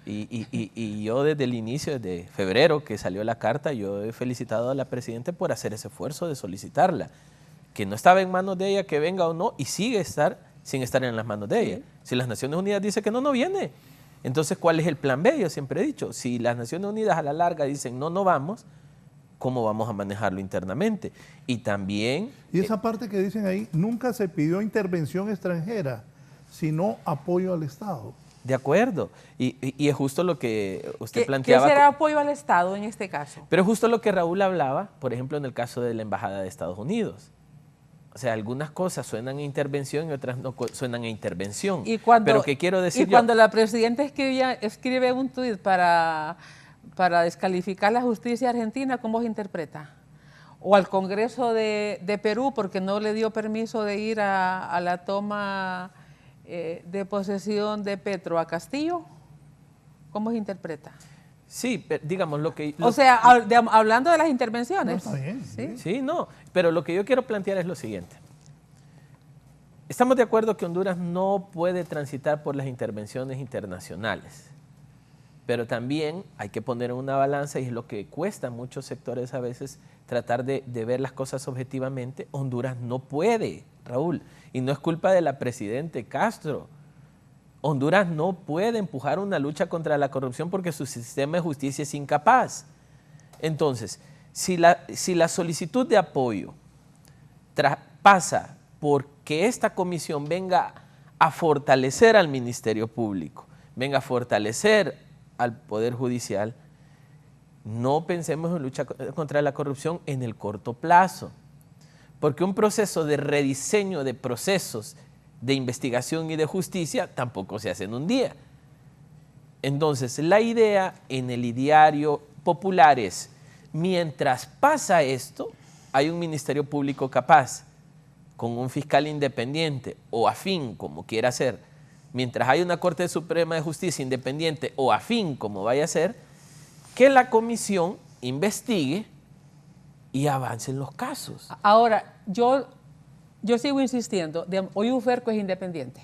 Y yo desde el inicio, desde febrero que salió la carta, yo he felicitado a la Presidenta por hacer ese esfuerzo de solicitarla. Que no estaba en manos de ella que venga o no, y sigue sin estar en las manos de ella. Si las Naciones Unidas dicen que no viene. Entonces, ¿cuál es el plan B? Yo siempre he dicho, si las Naciones Unidas a la larga dicen no vamos, ¿cómo vamos a manejarlo internamente? Y también... Y esa parte que dicen ahí, nunca se pidió intervención extranjera, sino apoyo al Estado. De acuerdo, y es justo lo que usted planteaba. ¿Qué será apoyo al Estado en este caso? Pero es justo lo que Raúl hablaba, por ejemplo, en el caso de la Embajada de Estados Unidos. O sea, algunas cosas suenan a intervención y otras no suenan a intervención. Pero ¿qué quiero decir yo? Cuando la Presidenta escribe un tuit para descalificar la justicia argentina, ¿cómo se interpreta? O al Congreso de Perú, porque no le dio permiso de ir a la toma de posesión de Petro a Castillo, ¿cómo se interpreta? Sí, pero digamos lo que... hablando de las intervenciones. No, está bien. Sí, no, pero lo que yo quiero plantear es lo siguiente. Estamos de acuerdo que Honduras no puede transitar por las intervenciones internacionales, pero también hay que poner en una balanza, y es lo que cuesta a muchos sectores a veces tratar de ver las cosas objetivamente. Honduras no puede, Raúl, y no es culpa de la Presidenta Castro. Honduras no puede empujar una lucha contra la corrupción porque su sistema de justicia es incapaz. Entonces, si la solicitud de apoyo pasa por que esta comisión venga a fortalecer al Ministerio Público, venga a fortalecer al Poder Judicial, no pensemos en lucha contra la corrupción en el corto plazo, porque un proceso de rediseño de procesos de investigación y de justicia tampoco se hace en un día. Entonces, la idea en el ideario popular es, mientras pasa esto, hay un Ministerio Público capaz, con un fiscal independiente o afín, como quiera ser, mientras hay una Corte Suprema de Justicia independiente o afín, como vaya a ser, que la comisión investigue y avance en los casos. Ahora, yo sigo insistiendo, hoy UFERCO es independiente.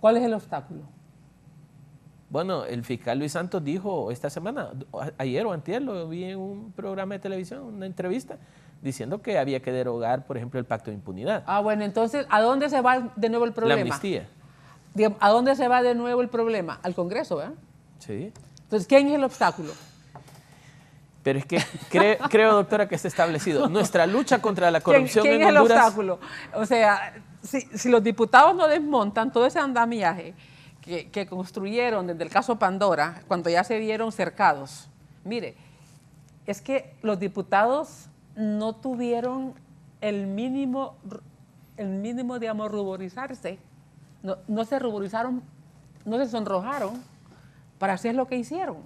¿Cuál es el obstáculo? Bueno, el fiscal Luis Santos dijo esta semana, ayer o antier, lo vi en un programa de televisión, una entrevista, diciendo que había que derogar, por ejemplo, el pacto de impunidad. Bueno, entonces, ¿a dónde se va de nuevo el problema? La amnistía. ¿A dónde se va de nuevo el problema? Al Congreso, ¿verdad? Sí. Entonces, ¿quién es el obstáculo? Pero es que creo, doctora, que está establecido. Nuestra lucha contra la corrupción ¿Quién en Honduras... es el obstáculo? O sea, si los diputados no desmontan todo ese andamiaje que construyeron desde el caso Pandora, cuando ya se vieron cercados. Mire, es que los diputados no tuvieron el mínimo, digamos, ruborizarse. No se ruborizaron, no se sonrojaron para hacer lo que hicieron.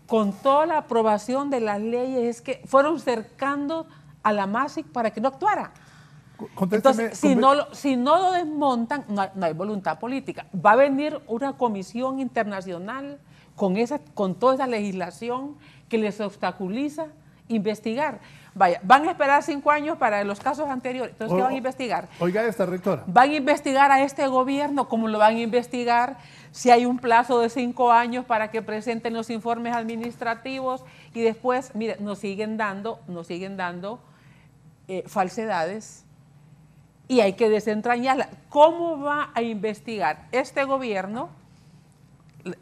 Con toda la aprobación de las leyes, es que fueron cercando a la MASIC para que no actuara. Entonces, si no lo desmontan, no hay voluntad política. Va a venir una comisión internacional con toda esa legislación que les obstaculiza investigar. Vaya, van a esperar 5 años para los casos anteriores. Entonces, ¿qué van a investigar? Oiga esta, rectora. Van a investigar a este gobierno, como lo van a investigar si hay un plazo de 5 años para que presenten los informes administrativos, y después, mire, nos siguen dando falsedades, y hay que desentrañarla. ¿Cómo va a investigar este gobierno,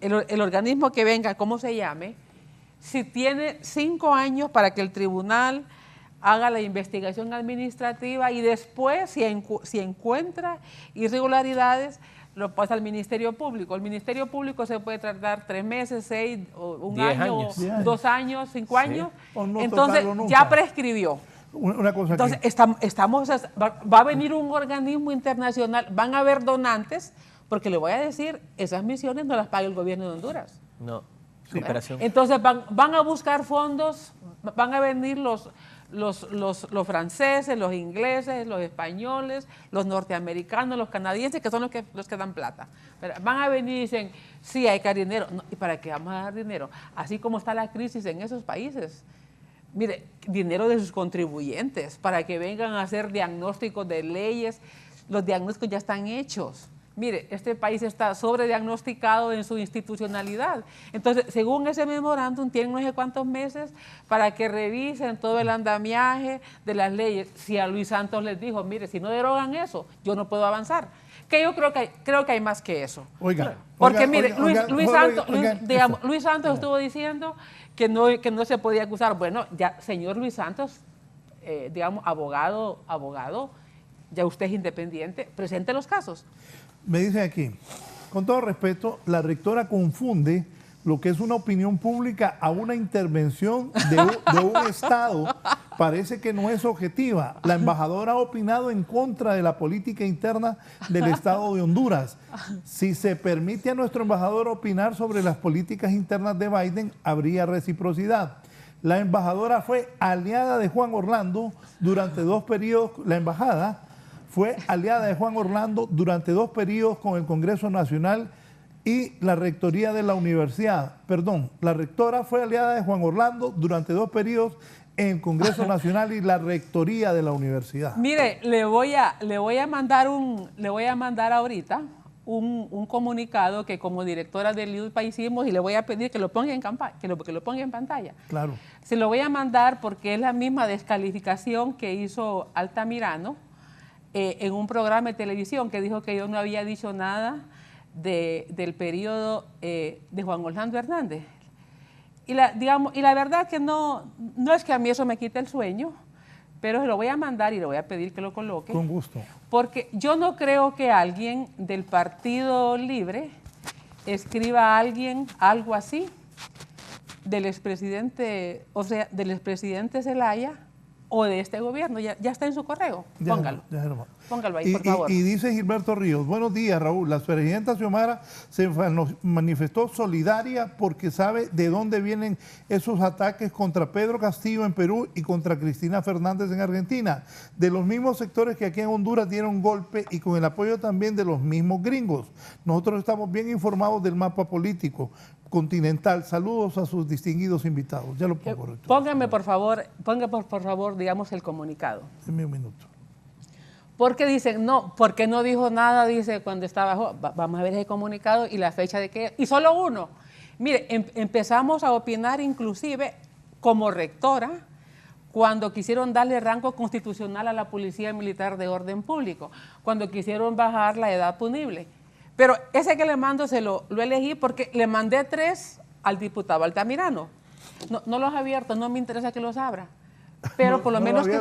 el organismo que venga, cómo se llame, si tiene 5 años para que el tribunal haga la investigación administrativa y después, si encuentra irregularidades, lo pasa al Ministerio Público? El Ministerio Público se puede tardar 3 meses, 6, o un año, 2 años, 5 años. No, entonces ya prescribió. Una cosa. Entonces va a venir un organismo internacional, van a haber donantes, porque le voy a decir, esas misiones no las paga el gobierno de Honduras. No, cooperación. Entonces van a buscar fondos, van a venir los franceses, los ingleses, los españoles, los norteamericanos, los canadienses, que son los que dan plata. Pero van a venir y dicen, sí, hay que dar dinero. No, ¿y para qué vamos a dar dinero? Así como está la crisis en esos países, Mire, dinero de sus contribuyentes para que vengan a hacer diagnósticos de leyes. Los diagnósticos ya están hechos. Mire, este país está sobrediagnosticado en su institucionalidad. Entonces, según ese memorándum, tienen no sé cuántos meses para que revisen todo el andamiaje de las leyes. Si a Luis Santos les dijo, mire, si no derogan eso, yo no puedo avanzar. Que yo creo que hay más que eso. Oiga. Porque mire, Luis Santos estuvo diciendo que no se podía acusar. Bueno, ya, señor Luis Santos, digamos, abogado, ya usted es independiente, presente los casos. Me dicen aquí, con todo respeto, la rectora confunde lo que es una opinión pública a una intervención de un Estado. Parece que no es objetiva. La embajadora ha opinado en contra de la política interna del Estado de Honduras. Si se permite a nuestro embajador opinar sobre las políticas internas de Biden, habría reciprocidad. La embajadora fue aliada de Juan Orlando durante 2 periodos. La embajada fue aliada de Juan Orlando durante 2 periodos con el Congreso Nacional y la rectoría de la universidad. Perdón, la rectora fue aliada de Juan Orlando durante 2 periodos en el Congreso Nacional y la rectoría de la universidad. Mire, le voy a mandar ahorita un comunicado que como directora del IUPA hicimos y le voy a pedir que lo ponga en que lo ponga en pantalla. Claro. Se lo voy a mandar porque es la misma descalificación que hizo Altamirano en un programa de televisión que dijo que yo no había dicho nada del periodo de Juan Orlando Hernández. Y la verdad que no es que a mí eso me quite el sueño, pero se lo voy a mandar y le voy a pedir que lo coloque. Con gusto. Porque yo no creo que alguien del Partido Libre escriba a alguien algo así del expresidente, o sea, del expresidente Zelaya o de este gobierno. Ya está en su correo. Póngalo. Póngalo ahí, por favor. Y dice Gilberto Ríos, buenos días, Raúl. La presidenta Xiomara se manifestó solidaria porque sabe de dónde vienen esos ataques contra Pedro Castillo en Perú y contra Cristina Fernández en Argentina. De los mismos sectores que aquí en Honduras dieron golpe y con el apoyo también de los mismos gringos. Nosotros estamos bien informados del mapa político continental. Saludos a sus distinguidos invitados. Ya lo pongo. Póngame, por favor, digamos, el comunicado. Deme un minuto. Porque dicen, no, porque no dijo nada, dice, cuando estaba, vamos a ver ese comunicado y la fecha de que, y solo uno. Mire, empezamos a opinar inclusive como rectora cuando quisieron darle rango constitucional a la Policía Militar de Orden Público, cuando quisieron bajar la edad punible. Pero ese que le mando lo elegí porque le mandé 3 al diputado Altamirano. No los he abierto, no me interesa que los abra. Pero por lo menos que,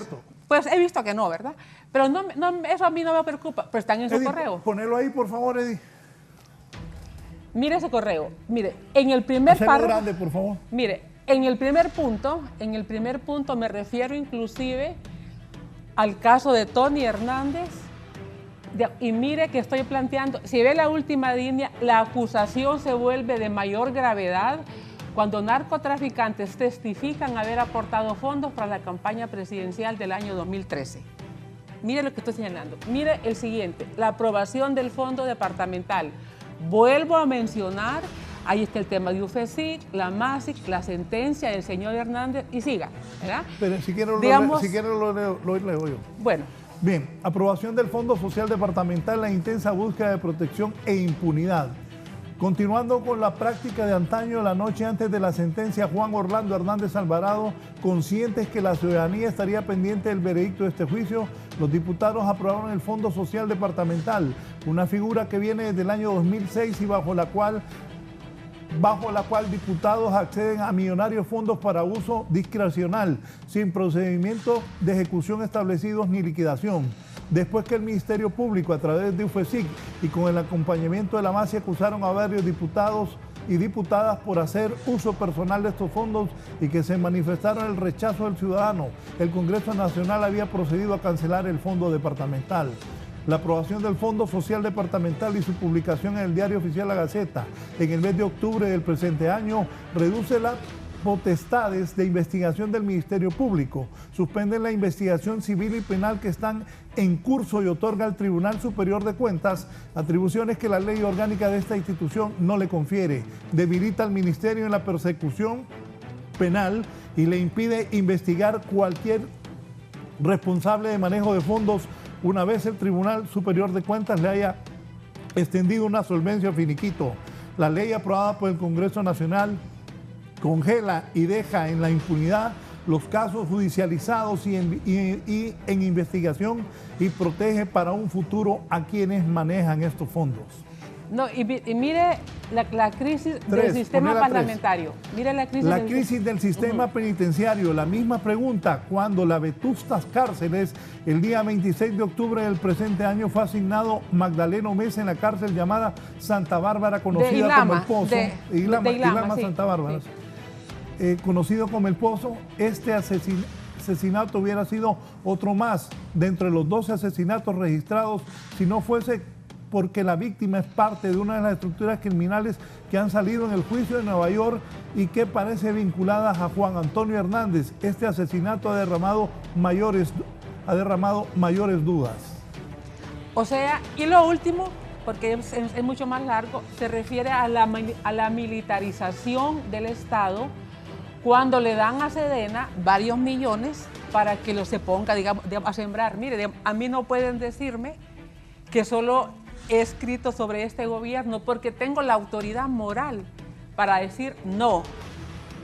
pues he visto que no, ¿verdad? Pero eso a mí no me preocupa, pero están en su correo. Ponelo ahí, por favor, Eddie. Mire ese correo. Mire, en el primer párrafo, grande, por favor. Mire, en el primer punto me refiero inclusive al caso de Tony Hernández. Y mire que estoy planteando, si ve la última línea, la acusación se vuelve de mayor gravedad cuando narcotraficantes testifican haber aportado fondos para la campaña presidencial del año 2013. Mire lo que estoy señalando. Mire el siguiente, la aprobación del fondo departamental. Vuelvo a mencionar, ahí está el tema de UFESIC, la MASIC, la sentencia del señor Hernández y siga, ¿verdad? Pero si quieren lo leo yo. Bueno. Bien, aprobación del Fondo Social Departamental, la intensa búsqueda de protección e impunidad. Continuando con la práctica de antaño, la noche antes de la sentencia, Juan Orlando Hernández Alvarado, conscientes que la ciudadanía estaría pendiente del veredicto de este juicio, los diputados aprobaron el Fondo Social Departamental, una figura que viene desde el año 2006 y bajo la cual diputados acceden a millonarios fondos para uso discrecional, sin procedimiento de ejecución establecidos ni liquidación. Después que el Ministerio Público, a través de UFESIC y con el acompañamiento de la MASI, acusaron a varios diputados y diputadas por hacer uso personal de estos fondos y que se manifestaron el rechazo del ciudadano, el Congreso Nacional había procedido a cancelar el fondo departamental. La aprobación del Fondo Social Departamental y su publicación en el Diario Oficial La Gaceta en el mes de octubre del presente año reduce las potestades de investigación del Ministerio Público, suspenden la investigación civil y penal que están en curso y otorga al Tribunal Superior de Cuentas atribuciones que la ley orgánica de esta institución no le confiere, debilita al Ministerio en la persecución penal y le impide investigar cualquier responsable de manejo de fondos una vez el Tribunal Superior de Cuentas le haya extendido una solvencia finiquito. La ley aprobada por el Congreso Nacional congela y deja en la impunidad los casos judicializados y en investigación y protege para un futuro a quienes manejan estos fondos. No, y mire la crisis del sistema parlamentario. Mire la crisis del sistema penitenciario. La misma pregunta, cuando la vetustas cárceles, el día 26 de octubre del presente año fue asignado Magdaleno Mesa en la cárcel llamada Santa Bárbara, conocida como El Pozo. Ilama, sí, Santa Bárbara. Sí. Conocido como El Pozo, este asesinato hubiera sido otro más dentro de los 12 asesinatos registrados si no fuese porque la víctima es parte de una de las estructuras criminales que han salido en el juicio de Nueva York y que parece vinculadas a Juan Antonio Hernández. Este asesinato ha derramado mayores dudas. O sea, y lo último, porque es mucho más largo, se refiere a la militarización del Estado cuando le dan a Sedena varios millones para que se ponga, digamos, a sembrar. Mire, a mí no pueden decirme que solo he escrito sobre este gobierno porque tengo la autoridad moral para decir no.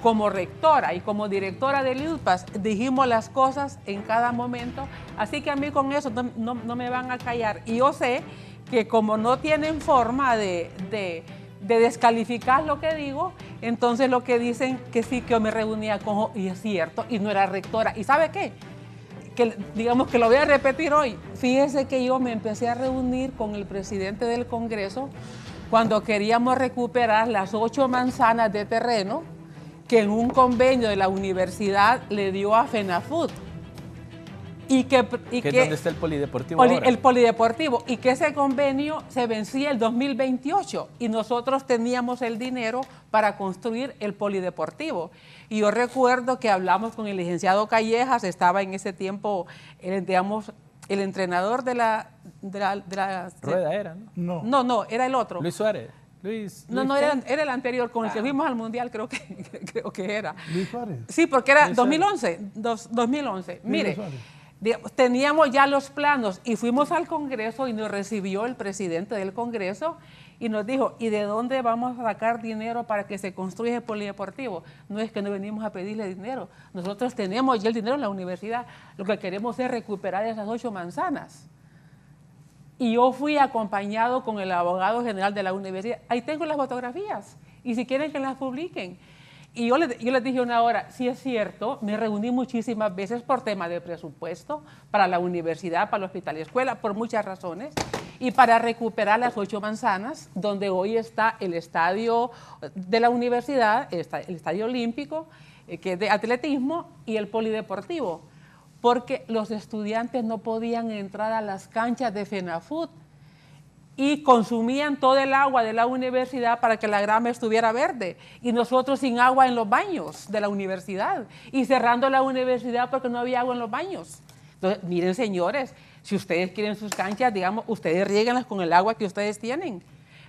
Como rectora y como directora del IUPAS dijimos las cosas en cada momento, así que a mí con eso no me van a callar. Y yo sé que como no tienen forma de descalificar lo que digo, entonces lo que dicen que sí, que yo me reunía con, y es cierto, y no era rectora. ¿Y sabe qué? Que digamos que lo voy a repetir hoy. Fíjese que yo me empecé a reunir con el presidente del Congreso cuando queríamos recuperar las 8 manzanas de terreno que en un convenio de la universidad le dio a FENAFUT. ¿Dónde está el polideportivo ahora? El polideportivo, y que ese convenio se vencía el 2028 y nosotros teníamos el dinero para construir el polideportivo. Y yo recuerdo que hablamos con el licenciado Callejas, estaba en ese tiempo, el entrenador de la Rueda era, ¿no? No, era el otro. Luis Suárez. No, era el anterior, con el que fuimos al Mundial, creo que era. Luis Suárez. Sí, porque era 2011. Mire, teníamos ya los planos y fuimos al Congreso y nos recibió el presidente del Congreso y nos dijo, ¿y de dónde vamos a sacar dinero para que se construya el polideportivo? No es que no venimos a pedirle dinero, nosotros tenemos ya el dinero en la universidad, lo que queremos es recuperar esas 8 manzanas. Y yo fui acompañado con el abogado general de la universidad, ahí tengo las fotografías, y si quieren que las publiquen. Y yo les dije una hora, sí es cierto, me reuní muchísimas veces por tema de presupuesto para la universidad, para el hospital y escuela, por muchas razones, y para recuperar las 8 manzanas, donde hoy está el estadio de la universidad, el estadio olímpico, que es de atletismo, y el polideportivo, porque los estudiantes no podían entrar a las canchas de FENAFUT y consumían todo el agua de la universidad para que la grama estuviera verde, y nosotros sin agua en los baños de la universidad y cerrando la universidad porque no había agua en los baños. Entonces, miren, señores, si ustedes quieren sus canchas, digamos, ustedes riéguenlas con el agua que ustedes tienen.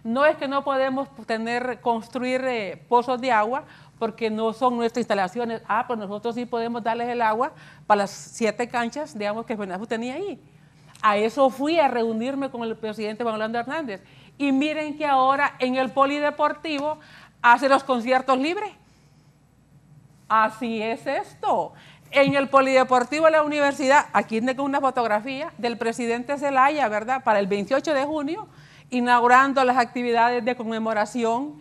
No es que no podemos construir pozos de agua porque no son nuestras instalaciones. Pues nosotros sí podemos darles el agua para las 7 canchas, digamos, que FENAFUT tenía ahí. A eso fui a reunirme con el presidente Juan Orlando Hernández. Y miren que ahora en el polideportivo hace los conciertos libres. Así es esto. En el polideportivo de la universidad, aquí tengo una fotografía del presidente Zelaya, ¿verdad? Para el 28 de junio, inaugurando las actividades de conmemoración,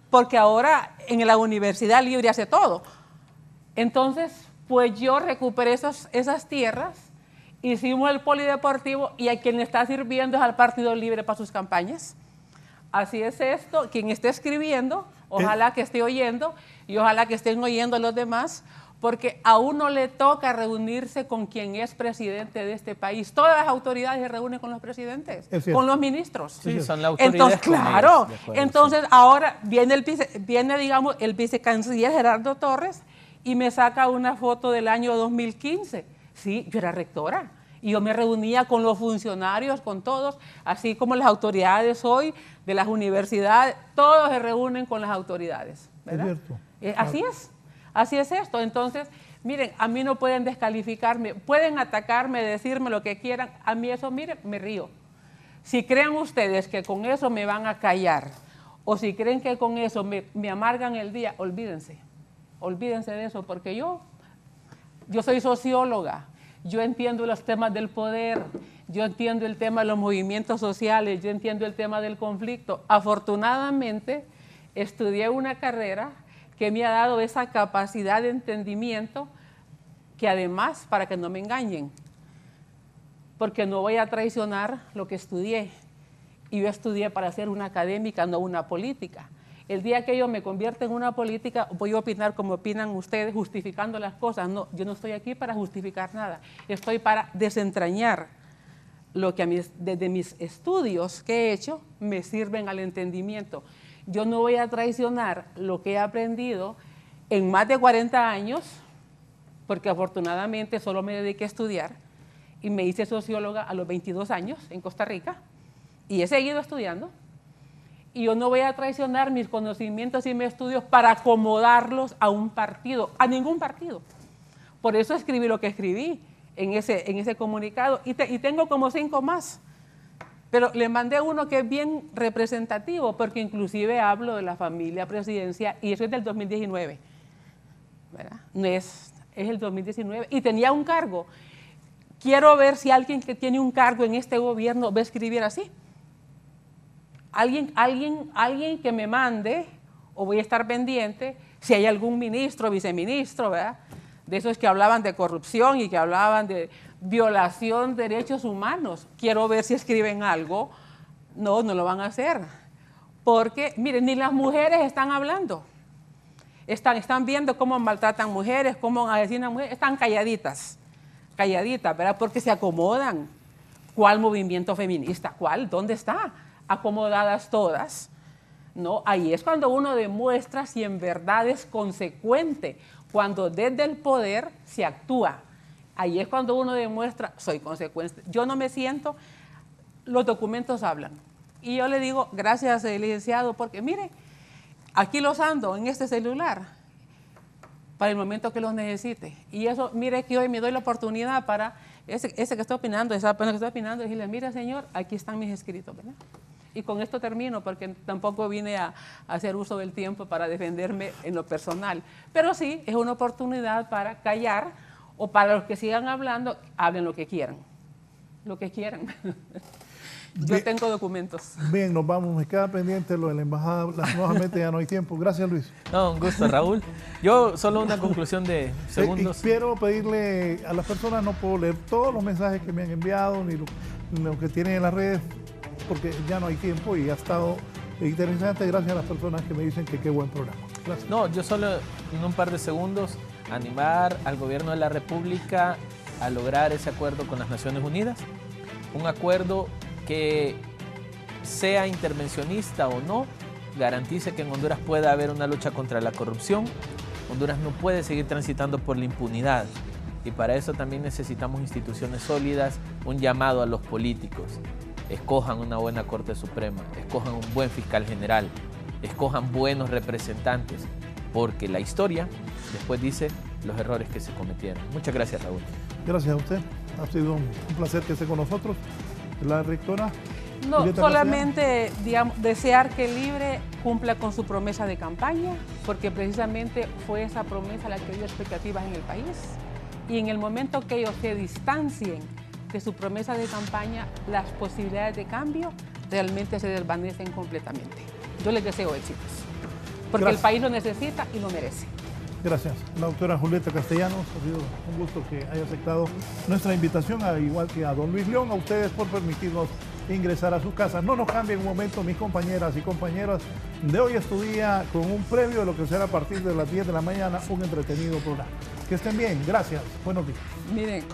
porque ahora en la universidad libre hace todo. Entonces, pues yo recuperé esas tierras. Hicimos el polideportivo y a quien le está sirviendo es al Partido Libre para sus campañas. Así es esto. Quien esté escribiendo, ojalá que esté oyendo y ojalá que estén oyendo a los demás, porque a uno le toca reunirse con quien es presidente de este país. Todas las autoridades se reúnen con los presidentes, con los ministros. Sí, son las autoridades. Entonces, claro, entonces ahora viene digamos, el vicecanciller Gerardo Torres y me saca una foto del año 2015. Sí, yo era rectora y yo me reunía con los funcionarios, con todos, así como las autoridades hoy de las universidades, todos se reúnen con las autoridades, ¿verdad? Es cierto. Así es. Así es esto. Entonces, miren, a mí no pueden descalificarme, pueden atacarme, decirme lo que quieran. A mí eso, miren, me río. Si creen ustedes que con eso me van a callar, o si creen que con eso me amargan el día, olvídense. Olvídense de eso, porque yo soy socióloga, yo entiendo los temas del poder, yo entiendo el tema de los movimientos sociales, yo entiendo el tema del conflicto. Afortunadamente, estudié una carrera que me ha dado esa capacidad de entendimiento que además, para que no me engañen, porque no voy a traicionar lo que estudié. Y yo estudié para ser una académica, no una política. El día que yo me convierta en una política, voy a opinar como opinan ustedes, justificando las cosas. No, yo no estoy aquí para justificar nada. Estoy para desentrañar lo que desde mis estudios que he hecho me sirven al entendimiento. Yo no voy a traicionar lo que he aprendido en más de 40 años, porque afortunadamente solo me dediqué a estudiar y me hice socióloga a los 22 años en Costa Rica y he seguido estudiando. Y yo no voy a traicionar mis conocimientos y mis estudios para acomodarlos a un partido, a ningún partido. Por eso escribí lo que escribí en ese comunicado y tengo como 5 más. Pero le mandé uno que es bien representativo, porque inclusive hablo de la familia presidencial, y eso es del 2019, ¿verdad? No es el 2019, y tenía un cargo. Quiero ver si alguien que tiene un cargo en este gobierno va a escribir así. Alguien que me mande, o voy a estar pendiente, si hay algún ministro, viceministro, ¿verdad?, de esos que hablaban de corrupción y que hablaban de violación de derechos humanos. Quiero ver si escriben algo. No lo van a hacer. Porque, miren, ni las mujeres están hablando. Están viendo cómo maltratan mujeres, cómo asesinan mujeres. Están calladitas, ¿verdad? Porque se acomodan. ¿Cuál movimiento feminista? ¿Cuál? ¿Dónde está? Acomodadas todas. No, ahí es cuando uno demuestra si en verdad es consecuente, cuando desde el poder se actúa. Ahí es cuando uno demuestra, soy consecuente. Yo no me siento, los documentos hablan. Y yo le digo, gracias, licenciado, porque mire, aquí los ando en este celular para el momento que los necesite. Y eso, mire que hoy me doy la oportunidad para ese que está opinando, esa persona que está opinando, decirle, mire señor, aquí están mis escritos, ¿verdad? Y con esto termino, porque tampoco vine a hacer uso del tiempo para defenderme en lo personal. Pero sí, es una oportunidad para callar, o para los que sigan hablando, hablen lo que quieran. Lo que quieran. Yo tengo documentos. Bien, nos vamos. Me queda pendiente lo de la embajada. Nuevamente ya no hay tiempo. Gracias, Luis. No, un gusto, Raúl. Yo solo una conclusión de segundos. Quiero pedirle a las personas, no puedo leer todos los mensajes que me han enviado, ni lo que tienen en las redes, porque ya no hay tiempo y ha estado interesante. Gracias a las personas que me dicen que qué buen programa. Gracias. No, yo solo en un par de segundos animar al gobierno de la República a lograr ese acuerdo con las Naciones Unidas, un acuerdo que sea intervencionista o no, garantice que en Honduras pueda haber una lucha contra la corrupción. Honduras no puede seguir transitando por la impunidad y para eso también necesitamos instituciones sólidas, un llamado a los políticos. Escojan una buena Corte Suprema, escojan un buen fiscal general, escojan buenos representantes, porque la historia después dice los errores que se cometieron. Muchas gracias, Raúl. Gracias a usted. Ha sido un placer que esté con nosotros. La rectora. No, solamente desear que Libre cumpla con su promesa de campaña, porque precisamente fue esa promesa la que dio expectativas en el país. Y en el momento que ellos se distancien de su promesa de campaña, las posibilidades de cambio realmente se desvanecen completamente. Yo les deseo éxitos, porque el país lo necesita y lo merece. Gracias. La doctora Julieta Castellanos, ha sido un gusto que haya aceptado nuestra invitación, al igual que a don Luis León, a ustedes por permitirnos ingresar a sus casas. No nos cambien un momento, mis compañeras y compañeros. De hoy es tu día con un previo de lo que será a partir de las 10 de la mañana, un entretenido programa. Que estén bien, gracias, buenos días. Miren.